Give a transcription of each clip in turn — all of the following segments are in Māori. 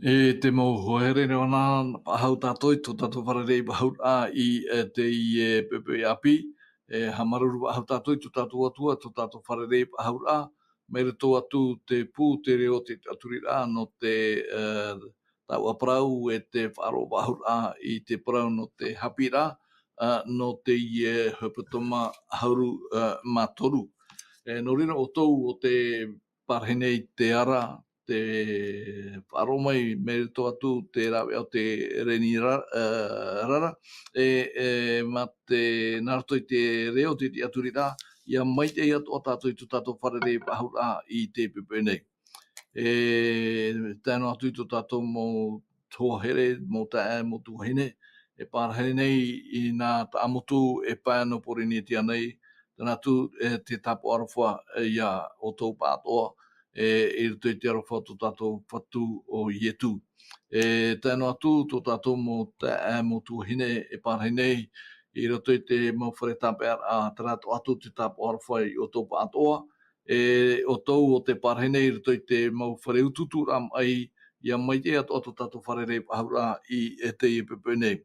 Te mo hoere rona hau tātoi, tō tātou wharerei haura I te pepe api, hamaruru hau tātoi, tō tātou atua, tō tātou wharerei haura, me reto atu te pū te reo te TIATURIRAA no te tau a Parau te wharo haura I te Parau no te haapiiraa, no te hepetoma Ahuru mā toru. No rira o tau o te parhenei te ara, te wharo mai me to atu te rave o te reni rara, ma te naratoi te reo te TIATURIRAA, ia maitai atu o tātou I tu tātou wharerei ahura I te pepe nei. Tēnā atu I tu tātou mō tōhere, mō tae, mō tūhine, pārhene nei I nā taamotu pai no Korinetia nei, tēnā atu te tapo arwha ia o tō paatoa, I ruto I te arwha tō tātou whatu o ietu. Tēnā atu tō tātou mō tae, mō tūhine pārhene nei, I roto I te mawhare tāpea a tarato atu te tapo arwha I o tō paatoa, o tau o te parhene I roto I te mawhare ututu ram ai, ia maite atu atu tātou wharerei ahura I teie pepe nei.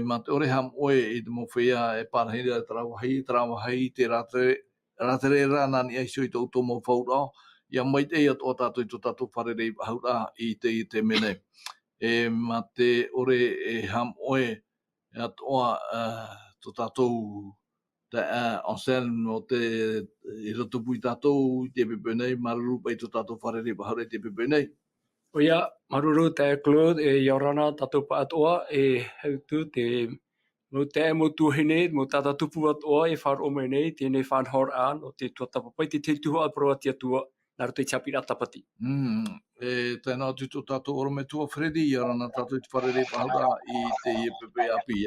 Ma te ore ham oe I te mawhia parhene tarawahai, te ratere nani aisio I tau tō mawhaurao, ia maite atu o tātou I tō tātou wharerei ahura I te mene. Ma te ore ham oe atoa tō tātou te Anselm o te I roto pui tātou I te pepe nei, maruru pai tō tātou wharerei ahura I te pepe nei. Oia, maruru te Claude Yorana tatou paatoa hautu te no te mo tuhine mo tata tupu atoa wharo mai nei tēnei faanahoraa no te tuatapapa te te tuho apro ati atua nā rato I haapiiraa tapati. Tēnā atu tō tātou orome tua Fredi, Yorana tātou I te wharerei ahura I te pepe api.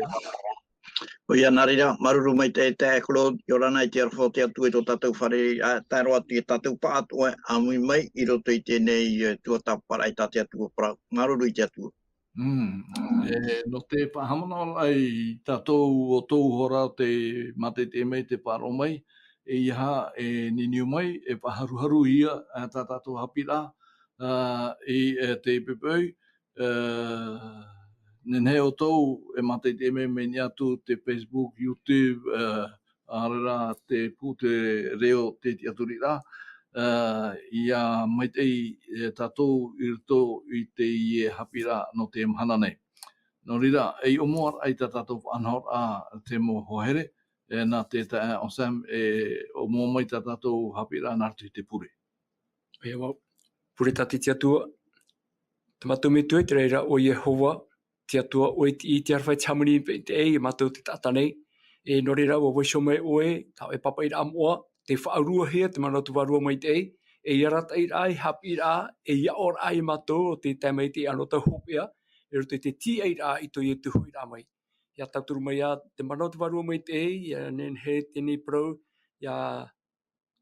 Oia narira, maruru mai te Claude Yorana I te arwha te atu tō tātou wharerei tāro atu I tātou paatoa amui mai I roto I tēnei tuatapaparaa I tāte atua Parau. Maruru I te atua. No te pahamana ai tātou o tau hora te mate te mei te paro mai, iha niniu mai, paharuharu ia tā tātou haapiiraa I te pepeu, nenhe o tau mate te mei me ni atu te Facebook, YouTube, arara te pū te reo te TIATURIRAA, ia maitei tātou I roto I te haapiiraa no te mhana nei. No rira, ei omoar ai tā tātou whanhora te mo hohere, nā te tae Osam, o mua mai tā tātou haapiiraa nārtu I te pure. Oia wau, pure tati te atua. Te matou me tue te reira o Yehova, te atua o I te arwhai tamani te ei, matou te tata nei. No reira o waiso mai oe, tau papa I ra amoa, te whaarua hea, te manatu warua mai te ei, iarata I rai haapiiraa, ia or ai matou o te taimai te anota hopea, roto te TIATURIRAA I tō tuhu I rā mai. Ia tauturu mai a te manatu warua mai te ei, ia nen he tēnei Parau, ia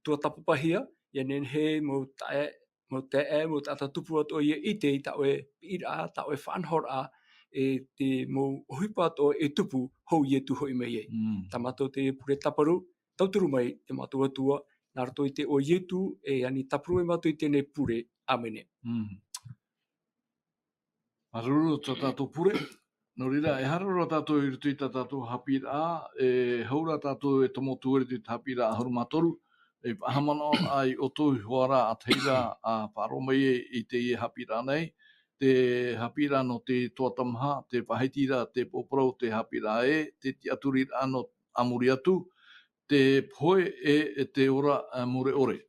toata hia, ia nen he mo tata tupu ato I te I taue ira, taue whanhoraa, te mo ohipa ato tupu hou tuho I mai ei. Tā matou te pure taparu, tauturu mai te matou atua, nā rato I te o ietu, ani taparu matou I tēnei pure, amene. Maruru tā tātou pure, no rira, hararo tātou I rutu I tā tātou haapiiraa, haura tātou tomo tuere te haapiiraa Ahuru mā toru, pahamana ai o tō huara a teira a wharo mai I te haapiiraa nei, te haapiiraa no te toatamaha, te pahetira, te poporau, te haapiiraa te TIATURIRAA no amuri atu, te POHE te ora MURE ore.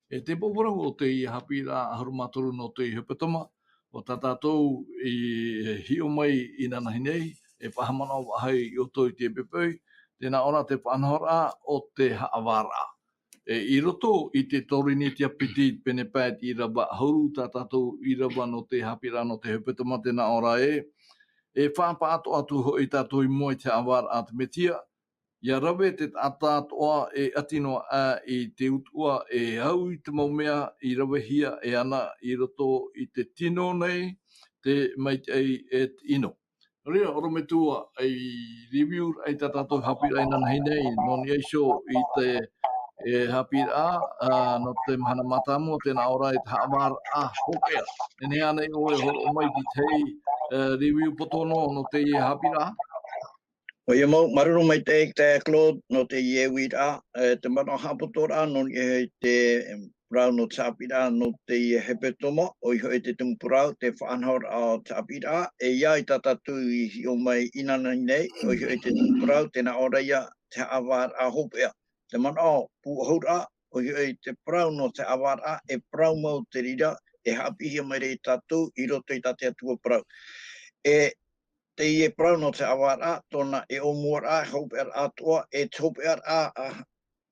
Te poporau o te haapiiraa Ahuru mā toru no te hepetoma, o tā tātou I hio mai I nanahi nei, pahamana wahai I o tō I te pepeu, tēnā ora te whanhoraa o te haavaraa. I roto I te Korinetia piti pene pēt Irava Ahuru, tā tātou Irava no te haapiiraa no te hepetoma tēnā ora whāpāto atu ho I tātou I mua I te haavaraa te Mesia, ia rave te taata atoa atino I te utua au I te maumea I ravehia ana I roto I te tino nei, te maitai tino. Rea, oro me tua ai review ai tā tātou haapiiraa I nanahi nei, noni aisho I te haapiiraa no te mana matamu tēnā ora e haavaraa hopea. E nea nei oe horo o mai ki tei review potono no te haapiiraa. O ia mau maruru mai te Claude no te iewira te mana hapotora no te Parau no Tapira no te hepetoma o i te tumu Parau te faanahoraa Tapira e ia I tatatu I o mai inana nei o i te tumu Parau tēnā ora ia te haavaraa hopea. Te mana o puahura o i te Parau no te haavaraa e Parau mau te rira e hapihia mai rei tatou I roto I tate atua Parau. Teie Parau no te haavaraa tona e o MURE hopea Atua e hopea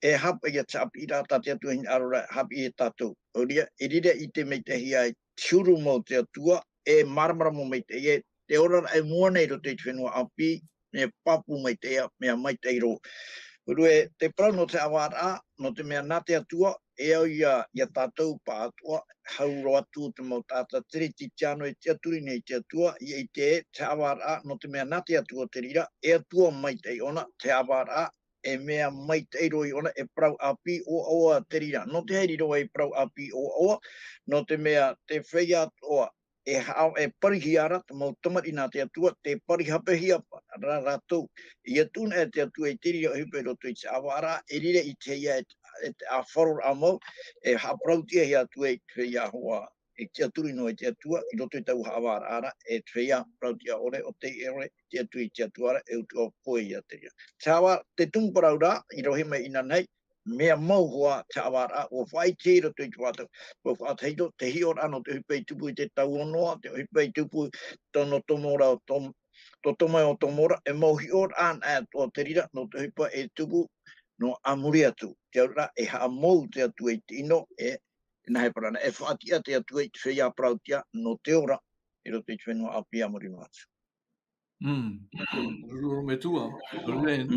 e hapa ia te haapiiraa tate atua hin arora hapi e tatou. O ria, e rira I te meitahia e tiuru mo te atua e maramara mo meitahia te ora e mua nei roto I te whenua api me papu meitahia mea maitai ro. Urue, te Parau no te haavaraa no te mea nā te atua e au ia tatou paatoa hauro atu te mau tata tere titiano e te aturi nei te atua I te haavaraa no te mea nā te atua te rira e atua maitai ona te haavaraa e mea maitai roi ona e Parau api o oa te rira. No te heiri roa e Parau api o oa no te mea te whea atoa e hao e parihiara te mau tamari nā te atua te parihapehia ratou. I atuna e te atua e tiri o hipe roto I te haavaraa e rira I te ia e te a wharor a mau e haprautia hi atua e te whea hoa e te aturi no e te atua I roto I tau haavaraa e te whea prautia ore o te ore te atu I te atuara e utua poe I te ria. Te hawa te tumu Parau rā I rohi mai ina nei mea mau hoa te haavaraa o whai te roto I te wātau. O whāteiro te hior ano te hipe I tupu I te tau onoa, te hipe I tupu tono tomora o to tomai o tomora e mau hior an o te rira no te hipa e tupu no amuri atu. Te aura e haa mou te atu e tino e nahe parana. E whaatia te atu e te whea prautia no te ora I roto I te whenua api amuri mātu. Ruru me tua. Ren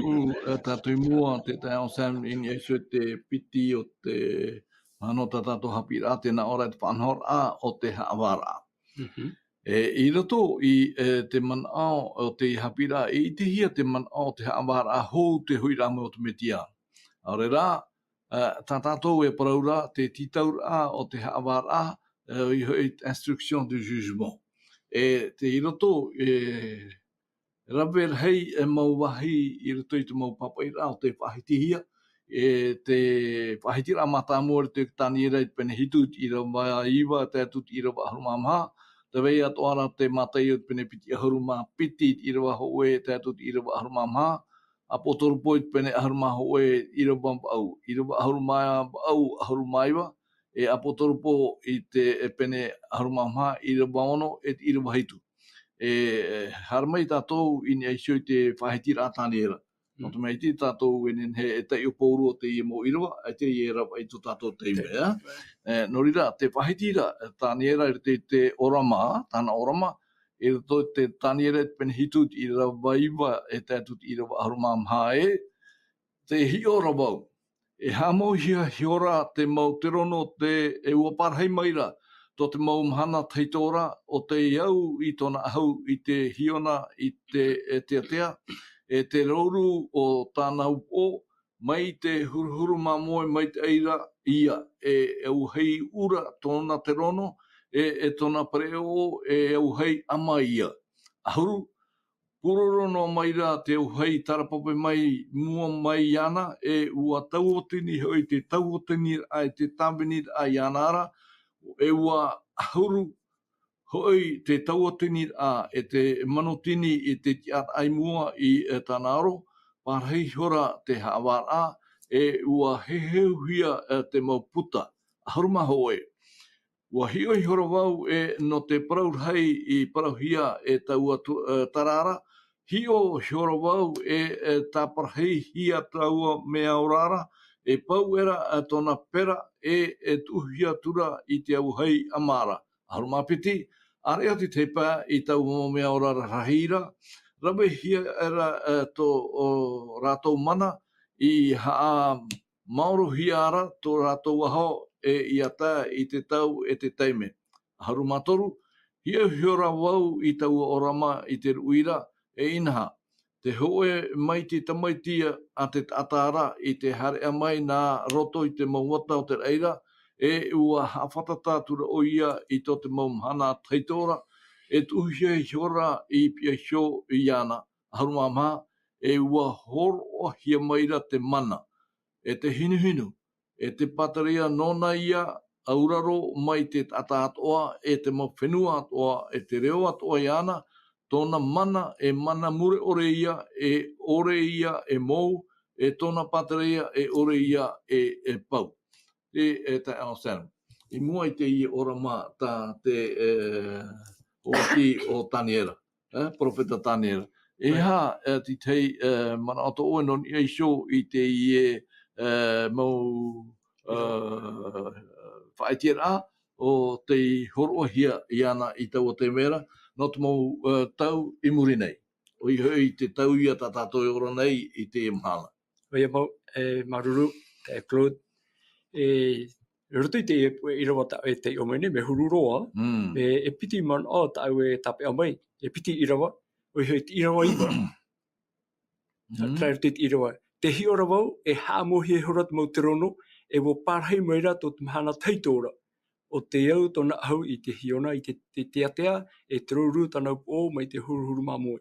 tātui mua te tau sam in e sue te piti o te ano tatou haapiiraa tēnā ora te faanahoraa o te haavaraa. I roto I te manao o te haapiiraa I te hia te manao te haavaraa hou te huirame o te Mesia. Aore rā, tā tātou e Parau rā te titaura o te haavaraa I hoi instruction de jugement. Te I roto ravehia e mau wahi I roto I te mau papaira o te whahitihia. Te whahitira matamua te taniera I pene hitut Irava iwa te atut Irava Ahuru mamha. Te wei atoara te maitai o te pene piti Ahuru ma piti Irava hoe te atut Irava Ahuru mamha. A potoru po I te pene Ahuru ma hoe Irava au. Irava Ahuru mai au Ahuru maiwa. E a potoru po I te pene Ahuru mamha Irava ono e Irava hitu. Haramai tātou I sio te whahitira taniera. No te mei ti tātou he te upouru o te I mo Irava, te I Irava I tu tātou te imea. No rira, te whahitira taniera I te orama, tāna orama, I roto te taniera te pene hitut I Irava iwa e te atut Irava Ahuru mamha te hiora wau. E hamo hiora te mau te rono te e ua parhei maira. To te mau mhana teitora o te iau I tona ahau I te hiona I te atea. E te rouru o tānau o mai te huruhuru mamoe mai te eira ia e auhei ura tona te rono e tona pareo e auhei ama ia. Ahuru, puroro no maira te auhei tarapape mai mua mai iana e ua tauotini hoi te tauotini ai te tāwini ai ianara e ua ahuru hoi te tauotini e te manotini I te tiat ai mua I tānaro, parhei hora te haavaraa e ua heheuhia te mau puta. Ahuru mahoe. Ua hioi hora wau no te Parau hei I parauhia e taua tarara. Hio hora wau tā parhei hia taua mea orara e pau era tona pera e tuhia tura I te auhei amara. Ahuru mapiti. Are ati te pā I tau mea orara rahira. Ravehia era to rātou mana I haa maurohia ara to rātou aho I ata I te tau e te teime. Ahuru matoru, hia hiora wau I tau orama I te ruira e inaha. te hoe mai te tamaitia a te atara I te harea mai nā roto I te mauata o te reira, e ua hawhatata tura o ia I tō te maumhana taitora, e tuhia hiora I pia hio I ana, harumama, e ua horo hia maira te mana, e te hinu, e te pataria nona ia, auraro mai te tata atoa, e te mawhenua atoa, e te reo atoa I ana, tōna mana e mana mure ore ia e mou, e tōna pataria e ore ia e pau. E te anosana. I mua I te I ora mā tā te oti o Taniera, profeta Taniera. E ha ti tei mana ato oe non I show I te I mau whaitiera o te horohia I ana I tau o te mera, no te mau tau I muri nei. O I hoi te tau ia tā tātou I ora nei I te mhala. O ia mau, maruru, te Claude, roto I te Irava ta e te omene, me hururoa, e piti man o ta e tape amai, e piti Irava, o I hoi te Irava iwa. Trai roto I te Irava. Te hi ora wau, e hāmohi e horat mau te rono, e wo pārhei maira tō te mahana taitora. O te au tōna au I te hiona, I te teatea, e te roru tānau o mai te huruhuru mamoe.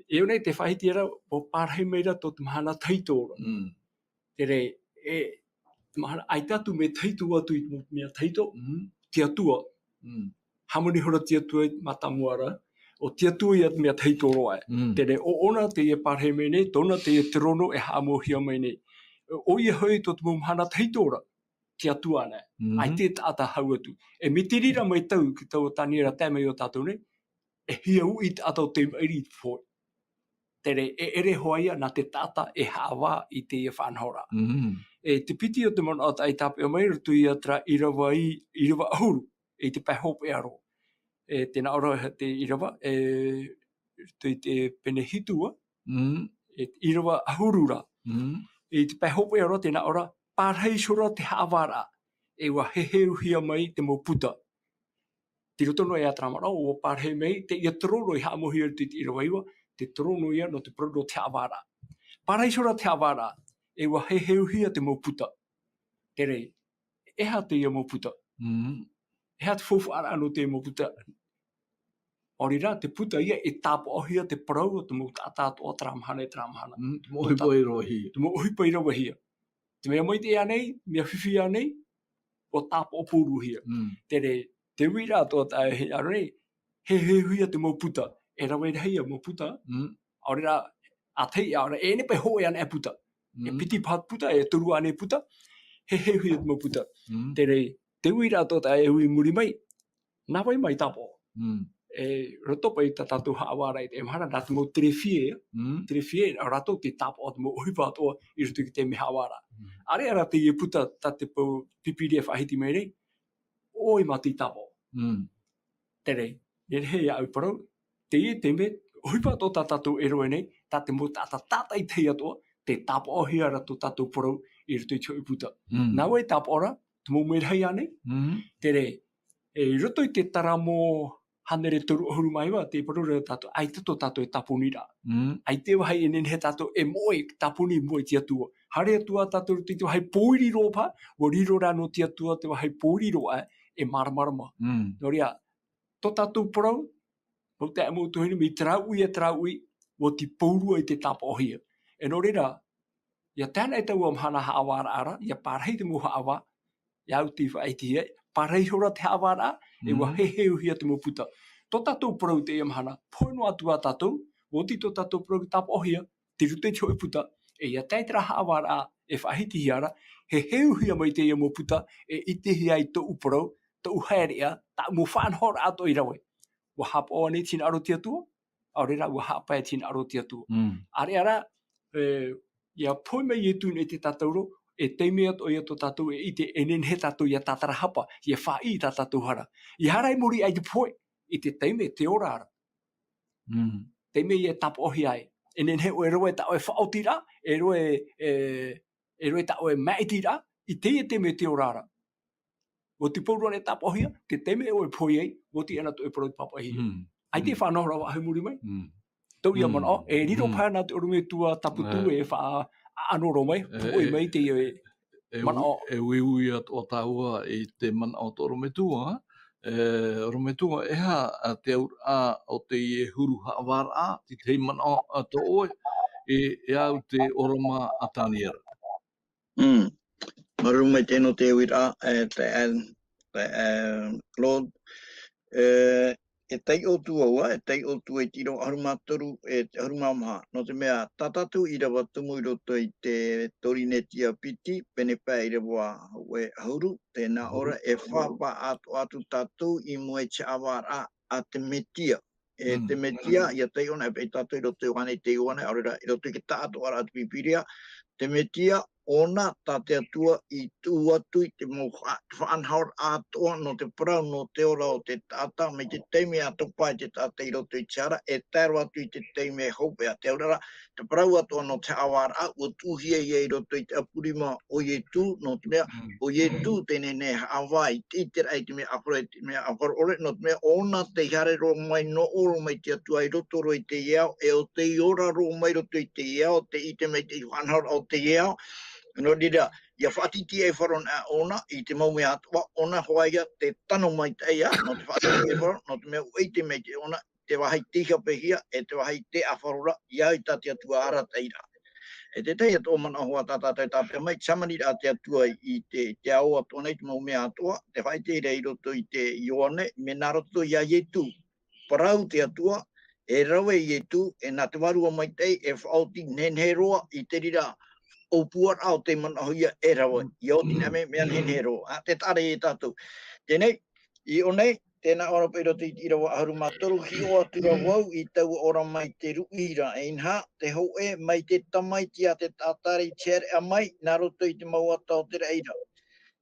E ona I te whahitiera, wo pārhei maira tō te mahana taitora. Tere, e mahana aitatu me taitu atu I mea taito, te atua. Hamoni hora te atua I matamuara, o te atua I mea taitoro ai. Tere, o ona te e pārhei mai nei, tōna te e te rono e hāmohia mai nei. O ia hoi tō te mahana taitora, te atua nei. Ai te taata hau atu. E me te rira mai tau, ki tau Taniera tēmei o tātou nei, e hia ui te atau te mairi fōi. Tere, e ere hoaia nā te tata e hawa I te e faanahoraa. E te piti o te mana o tai tape o mai, rutu I atra Irava Ahuru, e te paihope aro. E tēnā ora te Irava, rutu I te penehitua, e Irava Ahurura. E te paihope aro tēnā ora, pārhei sora te haavaraa, e wa heheuhia mai te moputa. Te rotono e atramara, o pārhei mai, te ia torono I haamohi rutu I te Irava iwa, te torono ia no te prodo te haavaraa. Pārhei sora te haavaraa, e wa heheuhia te moputa. Tere, eha te ia moputa. Eha te whowhaara ano te moputa. Orira, te puta ia e tāpa ohia te parau o te mo tātātoa tramhana e tramhana. Te mohipa I rohia. Te mohipa I rawehia. Te mea moite ea nei, mea whiwhi ea nei, o tāpa o pūru hia. Tere, te wira toa tā e aro nei, he huia te moputa. E rawehia moputa. Orira, a tei ea ora, e ne pe hoe ana e puta. E piti pat puta, e turu ane puta. He huia te moputa. Tere, te wira toa tā e hui muri mai, nā wai mai tāpo. E rotopa I tātou haawara I te emhara, nā te mo terefie, a rato te tāpa o te mo uhipa atoa I rutu ki te me haawara. Are ara te I puta tā te pau pipiri e whahiti mai rei, oi mati tāpa. Tere, nere hei au parau, te I te me, uhipa atoa tā tātou eroe nei, tā te mo tāta I tei atoa, te tāpa o hia rato tātou parau I rutu I tio I puta. Nā wai tāpa ora, te mo merhei ane, tere, e roto I te taramo hanere toru Ahuru maiwa, te parura tātou, ai tato tātou e tapunira. Ai te wahai e nenhe tātou e moe, tapuni moe te atua. Hare atua tātou te wahai pōiri ropa, o riro rā no te atua te wahai pōiri roa e maramarama. Noria, tō tātou parau, mo te amo tuhini, mi traui, o ti pōrua I te tapa ohia. E no reira, ia tēnei tau am hana haawara ara, ia pārhei te mo haawa, ia au te whaiti pārhei hora te haawara, e wa heheuhia te mo puta. Tō tātou parau te amhana, poino atua tātou, o ti tō tātou parau tapa ohia, te rute tio I puta, e ia teitara haawara e whahiti hiara, he heuhia mai te ia mo puta, e itehi ai tō uparau, tō uhaerea, tā mo whaanhora ato I rawe. Wa hapa o ane tina aro te atua, aurera wa hapa e tina aro te atua. Are ara, ia poi mai e tūne te tātauro, e teime ato I ato tātou e ite enenhe tātou ia tātara hapa, ia whai tā tātou hara. I harai muri ai te poi, I te teime te ora ara. Teime I e tapa ohi ai. Enenhe o e roe tā o e whaotira, e roe tā o e maitira, I teie teime te ora ara. O te pōrua ne tapa ohia, te teime o e poi ai, o te ana to e parau papa hi. Ai te whanahoraa wa ahai muri mai. tau ia mana e riro pana te urume tua taputu e wha anoro mai pui mai te mana e ui o taua i te mana o to rometua rometua e ha te a o te huru haavaraa ti te mana o to oe e au te oroma ataniera. Maru mai tēnō te uira Claude. E tei o tua ua, e tei o tua i tiro arumatoru e te arumamaha. No te mea tatatu Irava tumu I roto I te Korinetia piti, pene pā Irava e Ahuru, tēnā ora e whapa atu tatou I mua te awara a te Mesia. E te Mesia, ia tei ona e tatou I roto I wane te iwana, aurera I roto I ke tātou ara atu pipiria, te Mesia, ona tate atua I tuatu I te faanahoraa atoa no te Parau no te ora o te taata me te teime atopa I te taata I roto I te ara e taro atu I te teime hope a te aurara te Parau atoa no te haavaraa ua tuhia I roto I te apurima o tu no te mea o tu tēne ne haawai I te rai te mea aparo ore no te mea ona te hare ro mai no oro mai te atua I roto ro I te iao e o te ora ro mai roto I te iao te ite mai te faanahoraa o te iao no dira ia whaatiti e wharon a ona I te mau mea atua ona hoaia te tano mai teia no te whaatiti e wharon no te mea uite mei te ona te wahai tika pehia e te wahai te awharora ia I tati atua ara teira. E te teia tō mana hoa tata te tāpea mai samani a te atua I te ao atua nei te mau mea atua te whai te rei roto I te ioane me nā roto ia ietu. Parau te atua e rave ietu e nā te warua mai tei e whaoti nenheroa I te rira o puar au te mana hoia e rawa I o tina me mea nenhero te tare e tātou tēnei I o nei tēnā ora peiro te Irava Ahuru matoru hi o atura wau I tau ora mai te ruira e inha te hoe mai te tamai tia te tātari tere a mai nā roto I te mauata o te reira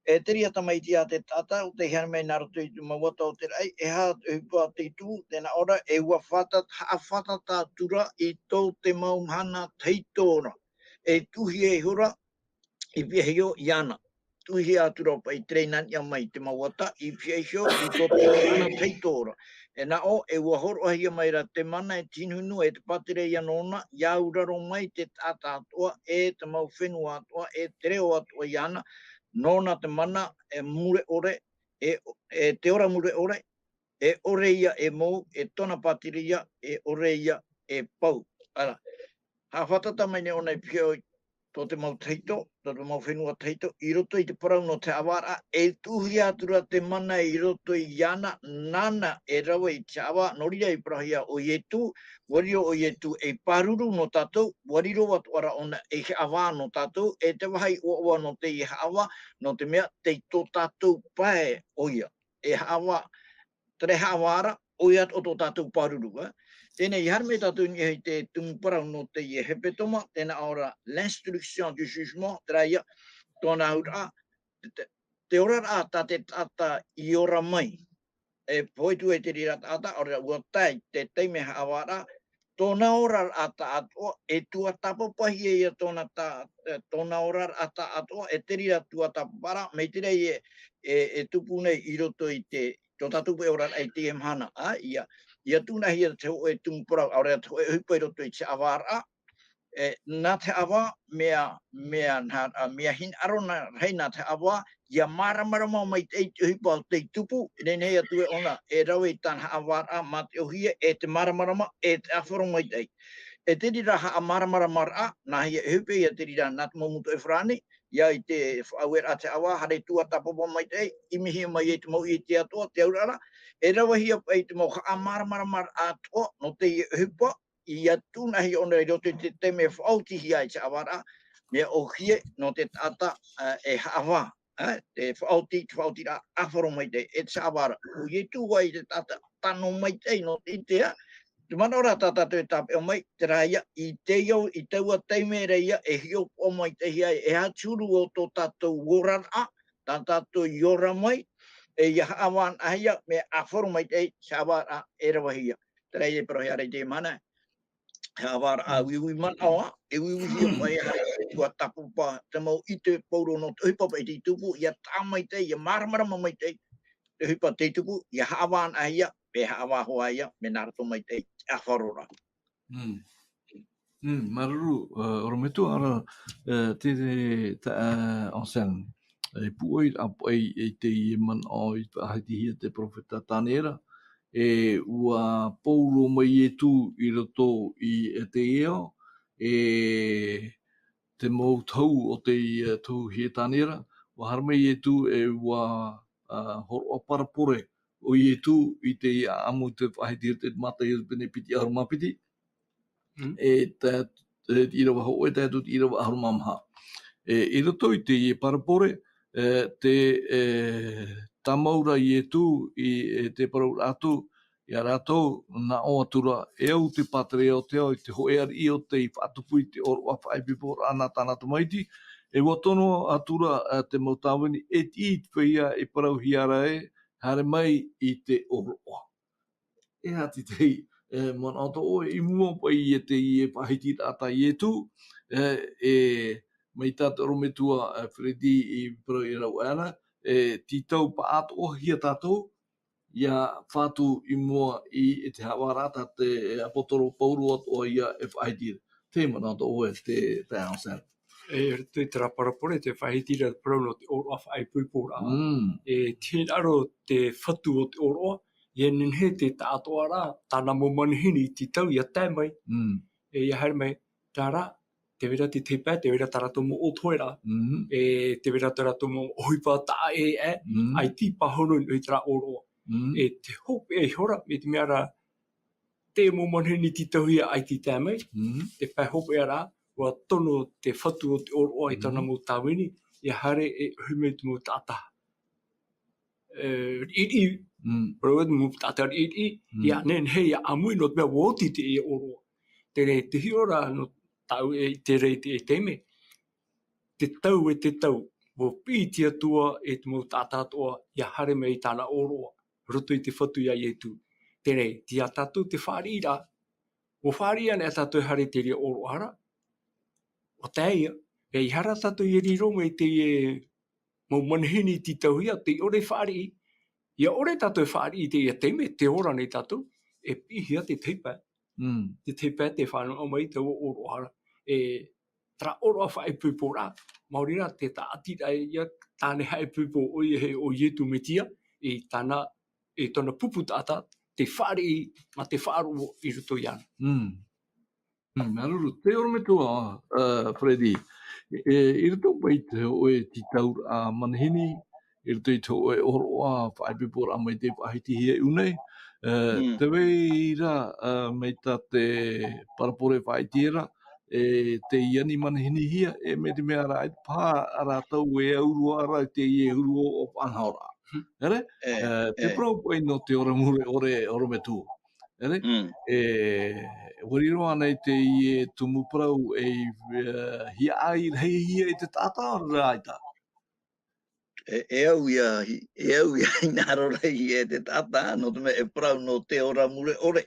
e te ria tamai tia te tata o te hea mai nā roto I te mauata o te rei e ha te hupua te tū tēnā ora e ua whata tātura I tō te maumhana teitora e tuhi e hura I piheo iana. Tuhi atura pa I treinan ia mai te mawata I piheo I tō te maumhana teitora. E na o e ua horo ahia mai ra te mana e tinhunu e te patire ia nona ia uraro mai te tata atua e te mau whenua atua e te reo atua iana nona te mana e mure ore e te ora mure ore e ore ia e mou e tona patire ia e ore ia e pau. Ara. Ha whatata mai ne ona I piheo tō te mau teito, tō te mau whenua teito, I roto I te Parau no te awara, e tuhi atura te mana I roto I iana, nana e rawa I te awa, norira I prahia o ietu, wariro o ietu e paruru no tatou, wariro watuara ona e he awa no tatou, e te wahai oa no te I hawa, no te mea te tō tatou pae oia, e hawa, tere hawara, oia o tō tatou paruru, Tēnei I harme tātou ni hei te tumu Parau no teie hepetoma, tēnā ora l'instruction du jugement, teraia, tōna hura, te ora rā tā te tata I ora mai, e poitu e te rira tata, ora ua tai te teime hawara, tōna ora rā tā atoa, e tuatapapa ia tōna ora rā tā atoa, e te rira tuatapaparaa, mei te rei e tupu nei I roto I te, tō tatupu e ora rā I te emhana, ia tūna hia te hoe tumu Parau, aurea te hoe hupai roto I te awara, nā te awa, mea hin arona hei nā te awa, ia maramarama mai te hupa o te tupu, nei atu e ona, e rau I tāna awara, mā te ohia, e te maramarama, e te awharo mai te. E te rira haa maramaramara, nā hia hupe, ia te rira nā te momuto e whrani, ia I te whaauera te awa, hare tuatapapa mai te, imihia mai e te mau I te atoa, te aurara, e rawahia pai te mau haa maramaramara atoa, no te hupa, ia tūna hi ona I roto te teme whautihi ai te awara, mea o hie no te tata e haawa, te whauti rā awharo mai te, e te awara, o ie tūwa I te tata, tano mai te no te itea, te mana ora tata te tape o mai, te rāia, I te iau, I teua teime reia, e hio o mai te hiai, e haturu o tō tātou worara, tā tātou iora mai, e ia haawan ahia, me awharo mai te, se awara e rawahia. Te rei e parohi arei te mana, hawara a wiwi manawa, e wiwi hia mai hare tuatapapa, te mau I te pauro no te hupa pai te tupu, ia tā mai te, ia maramarama mai te hupa te tupu, ia haawan ahia, pe hawa hoa ia, me narato mai te awharora. Maruru, orometu ara te onsen. Puoi apai te man o I hia te profeta tanera. Ua paulo mai tu I roto I te eo. Te mau tau o te tau hia tanera. Wa harmai tu ua horo parapore o tu I te amu te hia te mata I pene piti aru mapiti. Irava ho e tātou Irava Ahuru mamha. I roto I te parapore, te tamaura I tu I te parau atu, I a rātou na o atura e au te patre o te au, I te hoear I o te I whaatupu I te oro awha I pipor ana tānata maiti, e watono atura te mautawini e ti whia I parau hiara hare mai I te oro o. E hati tei, mon auto o I mua pa I te I pahiti tata I tu, mai tata rometua Fredi I pro I rau ana, titau pa ato hia tatou, ia whātu I mua I te haavaraa te apotoro pauru o ia pahiti. Te mon auto o te aosera. Te traparapore te whahitira prono te oro awha ai puipora. Tien aro te whatu o te oro, ia ninhe te atoa rā, tāna mo manihini I titau ia tai mai. Ia haere mai, tā rā, te wera te tepai, te wera tarato mo o toera. Te wera tarato mo ohipa tā ai ti pahono I tra oro. Te hope e hora, me te mea rā, te mo manihini titau ia ai ti tai mai. Te pai hope e rā, wa tono te whatu o te oro I tana mo tāwini, ia hare e hume te mo taata. Parau mo taata ia nen hei ia amui no te mea woti te e oro. Te hiora no tau e te rei te e teime. Te tau e te tau, wo pi TIATURIRAA e te mo taata atoa, ia hare mei tāna oro, roto I te whatu ia I tu. Tere, tia tatou te whaarira. Wo whaarira ne a tatou hare te rea oro ara. O teie, e hara tatou I riro me te mau manihini ti tau ia, te ore whaari. Ia ore tatou whaari te ia teime, te ora nei tatou, e pihia te teipa. Te teipa te whānu o mai tau oro ara. Tra oro a whae pūpora, maurira te taatira ia tāne hae pūpo o ietu Mesia, e tāna, e tona pupu tata, te whaari ma te whaaru I roto iana. Maruru, te oro me tua, Fredi. I roto pai te oe ti taur a manhini, I roto I te oe oro a whaipipora mai te pahiti hia unei. Te weira mai ta te parapore whaitira, te iani manhini hia, me te mea rai pā aratau e aurua ara te I urua o faanahoraa. Ere? Te prau pai no te ora mure ore me tua. Ere? Wariro ana I te I tumu parau hia ai hei hia I te taata raita. E au ia inaro rei e te tata, no te mea e prau no te ora mure ore.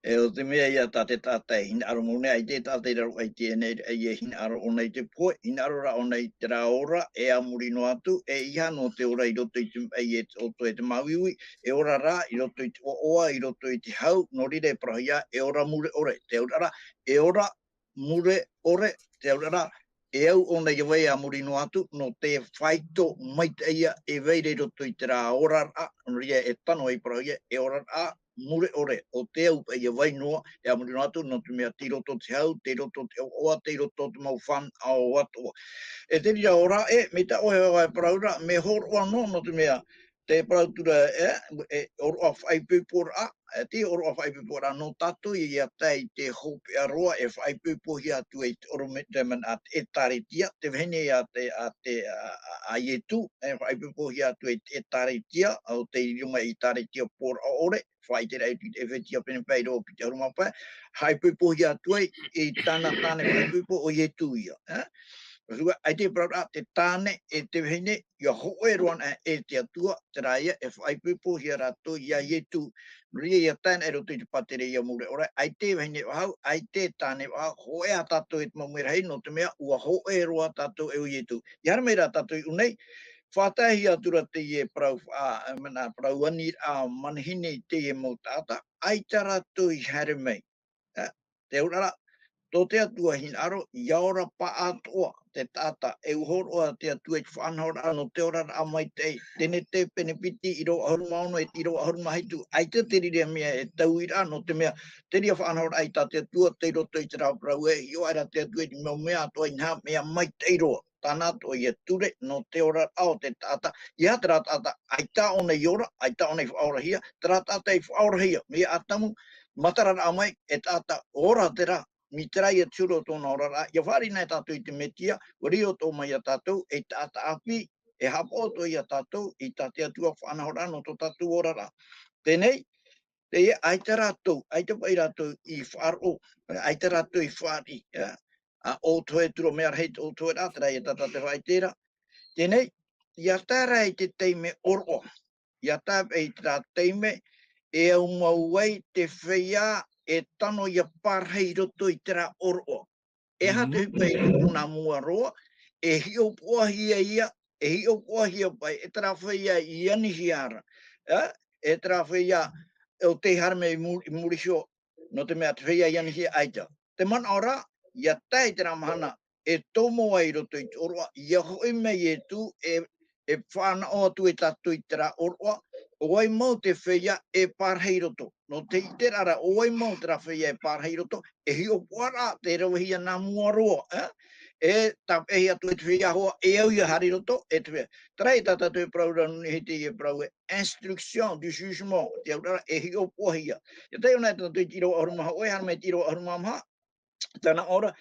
E o te mea ia tā te tata e hinaro mune, ai te tata I raro ai te nei, e hinaro o nei te poe, hinaro ra o nei te ra ora, e amuri no atu, e iha no te ora I roto I te oto e te mawiwi, e ora ra I roto I te oa, I roto I te hau, no rire prahia, e ora mure ore, te ora, e ora mure ore, te ora, e au o nei wei amuri no atu, no te whaito maitai e veire roto I te ra ora ra, no rire e tano I prahia, e ora ra, mure ore, o te au e wai noa, e amuri no atu, no te mea te roto te hau, te roto te oa, te roto te mau whan ao atua. E te ria ora, me ta ohe wai paraura, me horoa no te mea, te parautura oro a whai pūpora, te oro a whai pūpora no tatu, I a tei te hope a roa, e whai pūpohi atu e oro me te man a e taretia, te vene a ietu, e whai pūpohi atu e taretia, au te irunga I taretia por a ore, whai te rei e whetia pene peiro o pite arumapa, hai pūpohi atu e tāne whai pūpo o ietu ia. Ai te prau te tāne e te vene, ia hoe roan e te atua, te raia, e whai pūpo hia rato, ia ietu, ria ia tāne e roto I te patere ia mure ora, ai te vene wahau, ai te tāne wahau, hoe a tato e te mamera hei, no te mea, ua hoe roa tato e o ietu. Iara meira tato I unei, whātahi atura te ie prau ani a manhine te ie mo tata, ai ta rato I hare mei. te urara, tō te atua hin aro, iaora paatoa, te taata, e uhoroa te atua i whanhoraa no te ora a maitai, tene te penepiti i ro ahuru maono e i ro ahuru mahitu, ai te ria mea e tauira no te mea, te ria whanhoraa i ta te atua te roto i te rā Parau e, i oara te atua i mea mea atoa i ngā mea maitai roa, tāna to i ture no te ora ao te taata, ia te rā taata, ai tā ona i ora, ai tā ona i whaorahia, te rā taata i whaorahia, mea atamu, matarara a mai, e taata ora te rā, mi trai e tūro tōna orara, ia whāri nei tātou i te metia, wari o tō mai a tātou, e tāta api, e hapo tō i a tātou, i tāte atua whanahoraa no tō tātou orara. Tēnei, te ia, ai te rātou, ai te pai rātou i whāro, ai te rātou i whāri, a o tō e tūro mea reit o tō e rātara, i a tāta te whai tēra. Tēnei, ia tāra i te teime oro, ia tāra i te rā teime, e au mauai te whea, e tano ia parhei roto i tera oro. E hatu pei kuna mua roa, e hio puahia ia, e hio puahia pai, e tera whaia i anihiara. E tera whaia, o te harme i murisho, no te mea te whaia i anihia aita. Te mana ora, ia tai tera mahana, e tomo ai roto i te oroa, ia hoi mei e tu, e whanao atu e tatu i tera oroa, oi mau te whaia e parhei roto. No te iterara, oi mau te whaia e parhei roto, e hio puara te ravehia nā mua roa. E tap e atu e te whaia hoa, e au ia hari roto, e te whaia. Tarai tata te Parau ranu he te e Parau e instruction du jugement, te aurara e hio puahia. Ia te ona tata te tiro ahurumaha, oi harme tiro ahurumaha, tana ora,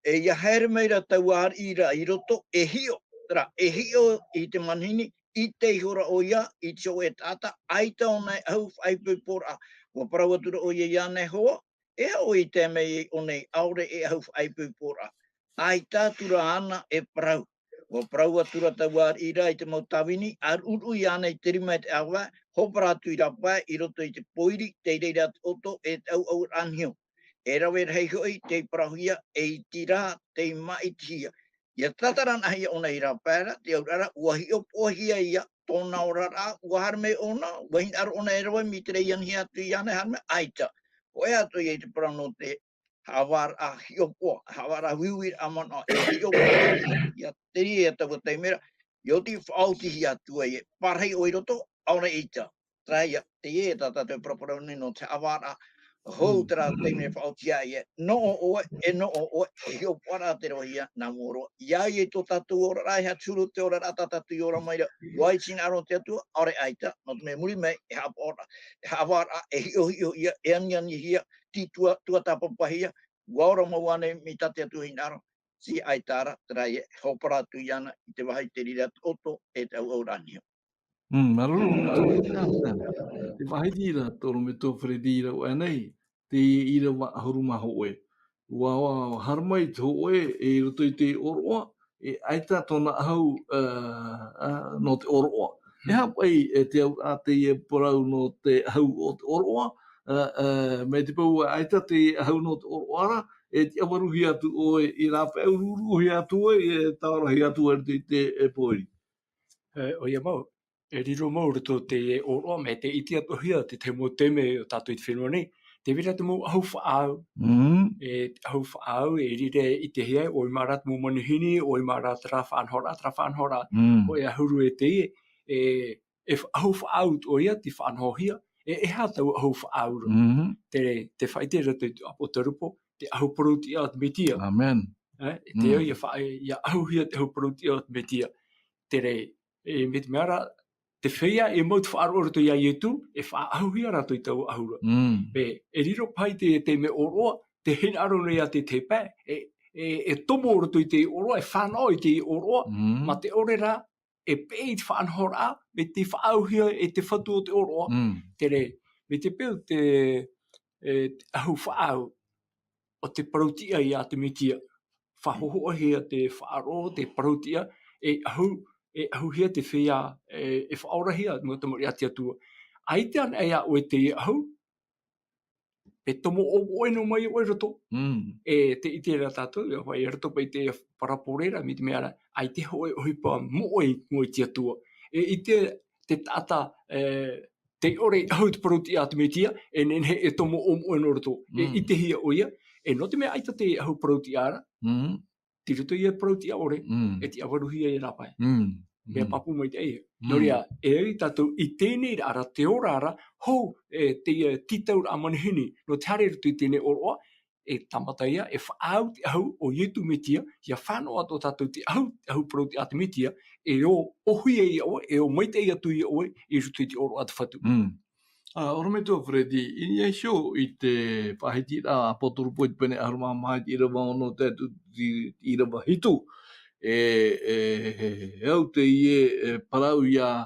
e ia haere meira tau ira i roto, e hio. Tara, e hio i te manhini, i te hora o ia, i te o e tata, ai ta ona au whaipui pora. Wa Parau atura o ia ia nei hoa, e hao i te mei o nei aure e au whaipui pora. Ai ta tura ana e Parau. Wa Parau atura tau ira i te mautawini, ar uru i ana i te rima te awa, hopara atu i rapa i roto i te poiri, te reira oto e au au anhio. E rawe rei hoi te parahia e i tira te maitia. Ia tataran ahi ona i rapara, te aurara, ua hi o pohia ia, tōna orara, ua harme ona, ua hin aro ona e rawe, mi te rei anhi atu i ane harme, aita. Oe atu i te parano te haavaraa hi o poa, haavaraa wiwir amana, e hi o pohia, ia te ri e tawa teimera, i o ti whaoti hi atu e, parhei o i roto, auna ita. Traia, te e tata te proporoni no te haavaraa, hou tera teime whaotia ia, no o oe, e no o oe, e hio para te rohia nā moro. Ia i tō tatu ora rai, ha tūru te ora rata tatu i ora maira, wai sina aro te atua, aore aita, no te me muri mei, e hapora, e hawara, e hio ia, e aniani hia, ti tuatapapa hia, waora mawane mi tate atu hin aro, si aitara, tera ia, hopara atu i ana, i te wahai te rira oto, e te au auranio. Maruru, te wahitira toro me tō wharedira o anei, te Irava Ahuru maho oe. Ua harmai tō oe e roto i te oroa, e aita tōna ahau no te oroa. E hapai e te au a teie Parau no te ahau o te oroa, me te pau aita te ahau no te oroara, e te awaruhi atu oe i rā pēuruhi atu oe, e tārahi atu oe te poiri. O ia mau, e riro mau roto te e oroa me te iti atohia, te te mo teme o tātou i te whenua nei, te vira te mo ahau whaau. E ahau whaau e rire i te hea, o i marat mo manihini, o i marat tra whanhora, o i ahuru e te e ahau whaau o ia ti whanhohia, e hātau ahau whaau. Te whaite roto i apo tarupo, te ahau paruti at metia. Amen. Te ia ahau hia te ahau paruti at metia. Te rei, e me te meara, te whea e mau te whaaro roto ia ietu, e whaahuhia rato i tau ahura. Pe, e riro pai te me oroa, te hina aro nei a te pē, e tomo roto i te oroa, e whanau i te oroa, ma te orera, e pē i te whanhora, me te whaahuhia e te whatu o te oroa. Te rei, me te pēu te ahu whaau, o te parautia i a te mitia. Whahohoa hea te whaaro, te parautia, e ahu hea te whea, e whaorahia, mo te mori ati atua. Aite an ea o te ahu, pe tomo o oeno mai o roto. E te itera tātou, e whai roto pai te paraporera, mi te meara, aite hoi ohipa moe ngoi te atua. E ite te tata, te ore ahu te paruti atu me tia, e nenhe e tomo o oeno roto. E ite hia o ia, E no te mea aita te ahu proti ara, tiro to ia proti a ore, e te awaruhia e rapai. Mea papu mai te eia. No rea, e ai tatou i tēnei ara te ora ara, hou te titau a manihini, no te hare rutu i tēnei oroa, e tamata ia, e whaau te ahu o ietu metia, ia whanau ato tatou te ahu proti a te metia, e o ohuia i oe, e o maitai atu i oe, i rutu i te oroa te whatu. Ora me tō, Fredi, i ai show i te pahitira a poturupo i te pene Ahuru mai i Irava ono te Irava hitu. Au te ie Parau ia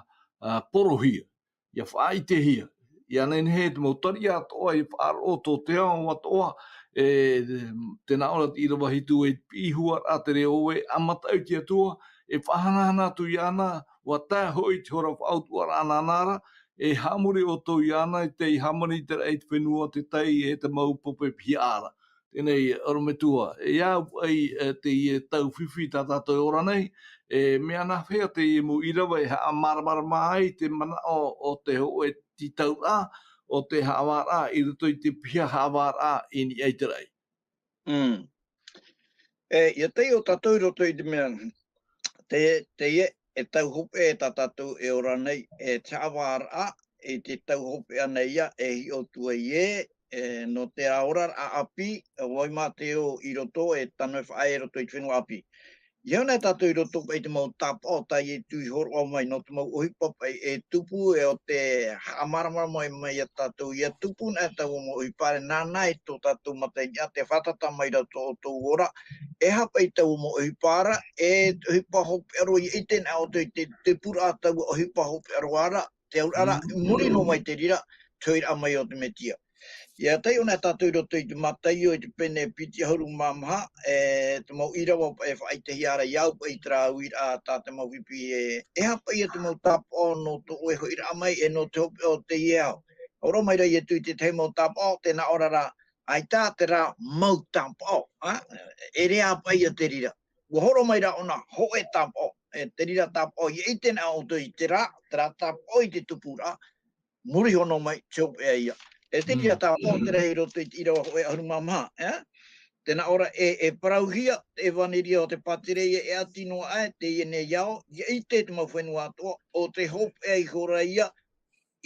porohia, ia whaitehia. Ia nenhe te mautari atoa i whaaro tō te ao atoa, tēnā ora te Irava hitu e pihua a te reo oe, amatau te atua, e whahanahana tu iana, wa tā hoi te hora whautua rāna nara, e hamuri o tō iana i te hamuri te rei te whenua te teie e te maupope piara. Tēnei, orometua, e au ai te i tau whiwhi tā tātou ora nei, mea nā whea te i mu Irava e haa maramara mai te mana o te ho e ti tau rā, o te haavaraa, i ruto i te pia haavaraa i ni ei te rei. Ia tei o tātou roto i te mea, teie e tau hope e tā tātou e ora nei, e te haavaraa, e te tau hope anei ia, e hi o tua ie, no te aora a api, wai mā te o i roto, e tano e whae roto i te whenua api. Iau nei tātou i roto i te mau tapa o tai e tui horo au mai, no te mau ohipapai e tupu e o te hamaramara mai a tātou i a tupu nei tau o mo ohipare, nā nai tō tātou matai ia te whatata mai rau tō ora, e hapa i tau o mo ohipara, e ohipa hope aro i iten au te pura a tau ohipa hope aro ara, te aurara, muri no mai te rira, tōira mai o te metia. Ia tei ona tātou roto i te matai o i te pene piti Ahuru mamaha, te mau Irava e whaitehi ara iau pa i te rau i a tāte mau wipi e hapa i te mau tapa o no to oe hoi ra mai e no te hope o te iau. Oro mai rai e tui te te mau tapa o, tēnā ora ra, ai tā te rā mau tapa o, e rea pa i a te rira. Ua horo mai ra ona hoe tapa o, te rira tapa o, i tēnā o to i te rā tapa o i te tupu rā, muri hono mai te hope e ia. E te tia tā o te rei roto i Irava hoe Ahuru mamaha, tēnā ora e parauhia, e vaniria o te patereia e atino ai, te iene iao, i te mau whenua atoa, o te hope e i hora ia,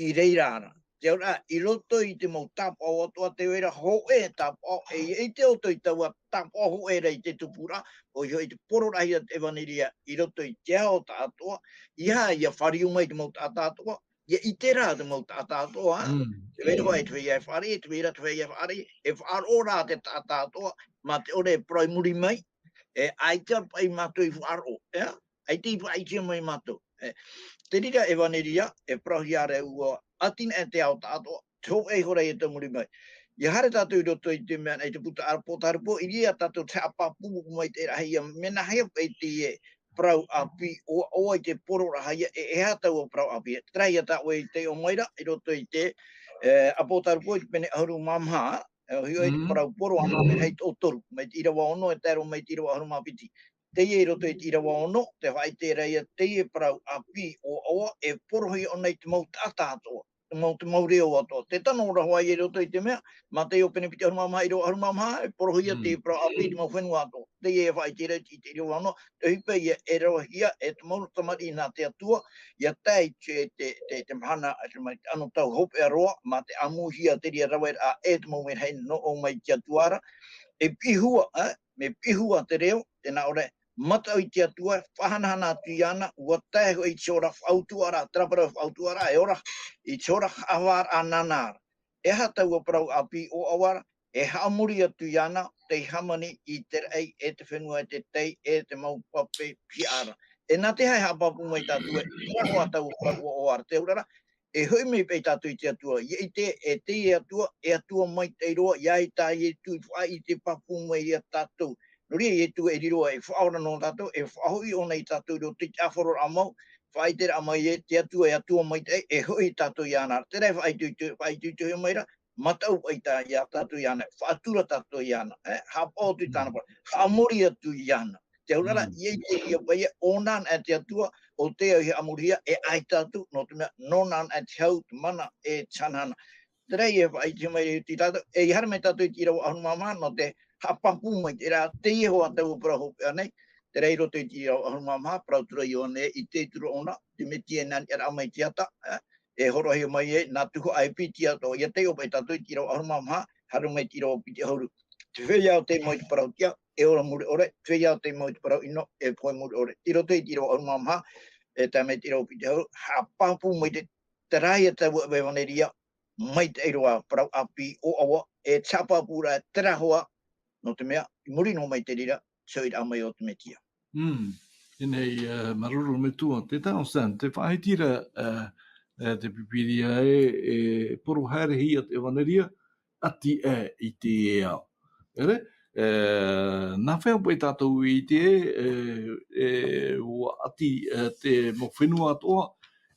i reirara. Te ora, i roto i te mau tapa o atoa, te oera hoe tapa o, e te oto i taua tapa o hoe rei te tupura, o i te pororahia te vaniria, i roto i te ao ta atoa, ia whariu mai te mau tata atoa, ia i te rā te mau tata atoa, te wera vai te whea e whare, te wera te whea e whare, e wharo rā te tata atoa, ma te ore e prai muri mai, e aita pai mato i wharo, aita i whaitia mai mato. Te rira e vaniria, e prahi are ua atina e te ao tātoa, te ho e hora e te muri mai. Ia hare tātou i roto i te mea nei te puta arapo tarapo, i ria tātou te apapumu mai te rahia, mena hea pai te e Parau api, o i te poro rahia, e hātau o Parau api. Trai a tā i te o maira, i roto i te apo tarapo i te pene Ahuru mamaha, hio i te Parau poro ana me hei o toru, mai te Irava ono, e tēro mai te Irava Ahuru mapiti. Teie i roto i te Irava ono, te whai te reia, teie Parau api o oa, e porohi o nei te mau tata atoa, te mau reo atoa. Te tano ora hoa i roto i te mea, ma te o pene piti Ahuru mamaha i roa Ahuru mamaha, e porohi a te Parau api te mau whenua atoa. Teie e whai te reia i te Irava ono, te hipa i e ravehia, e te mau tamari nā te atua, ia tai te mahana, ano tau hope a roa, ma te amuhia te ria rawe a e te mau hei no o mai te atuara, e pihua, me pihua te reo, tēnā ore, mata i te atua, whahanahana atu i ana, ua tēho i te ora whautuara, trapara whautuara, e ora, i te ora hawar a nanara. E hatau a Parau api o awara, e haamuri atu i ana, te hamani i te rei, e te whenua, e te tei, e te maupape piara. E nā te hai hapapu mai tātua, raho atau o ara te urara, e hui mei pei tātou i te atua, i te e te e atua mai te iroa, i tā i tu i te papu mai i a tātou. Nori e tu e riroa e whaora no tātou, e whahui o nei tātou i te awhoro amau, whai te amai e te atua mai te e hui tātou i ana. Te rei whai tu he maira, matau ai tā i a tātou i ana, whaatura tātou i ana, hapa o tu tāna para, haamori atu i ana. Te urara, i te ia pai o nan e te atua, o te au he amuria e ai tātou, no te mea, no nan e te hau, te mana e chanana. Te rei e whai te mai e ti tātou, e i hara mai tātou i Irava Ahuru mamaha, no te hapapu mai era teie ho atau para ho nei te rei roto i te mama para tura i one i te turu ona te metia nan era mai tiata e horo he mai e na tuho ai pitia to ia te o pai tatu i tiro mama haru mai tiro piti Ahuru te whea te mai para tia e ora muri ore te whea te mai para ino e poi muri ore tiro te tiro mama e te mai tiro piti Ahuru hapapu mai te terai e te wewaneria mai te iroa para api o awa e chapa pura tera hoa no te mea muri no mai te rira so i amai o te metia. Inei maruru me tua te tau san te whaitira te pipiria e poru haere hia te waneria ati i te e au. Ere? Nā whea pai tātou i te ua ati te mo whenua atoa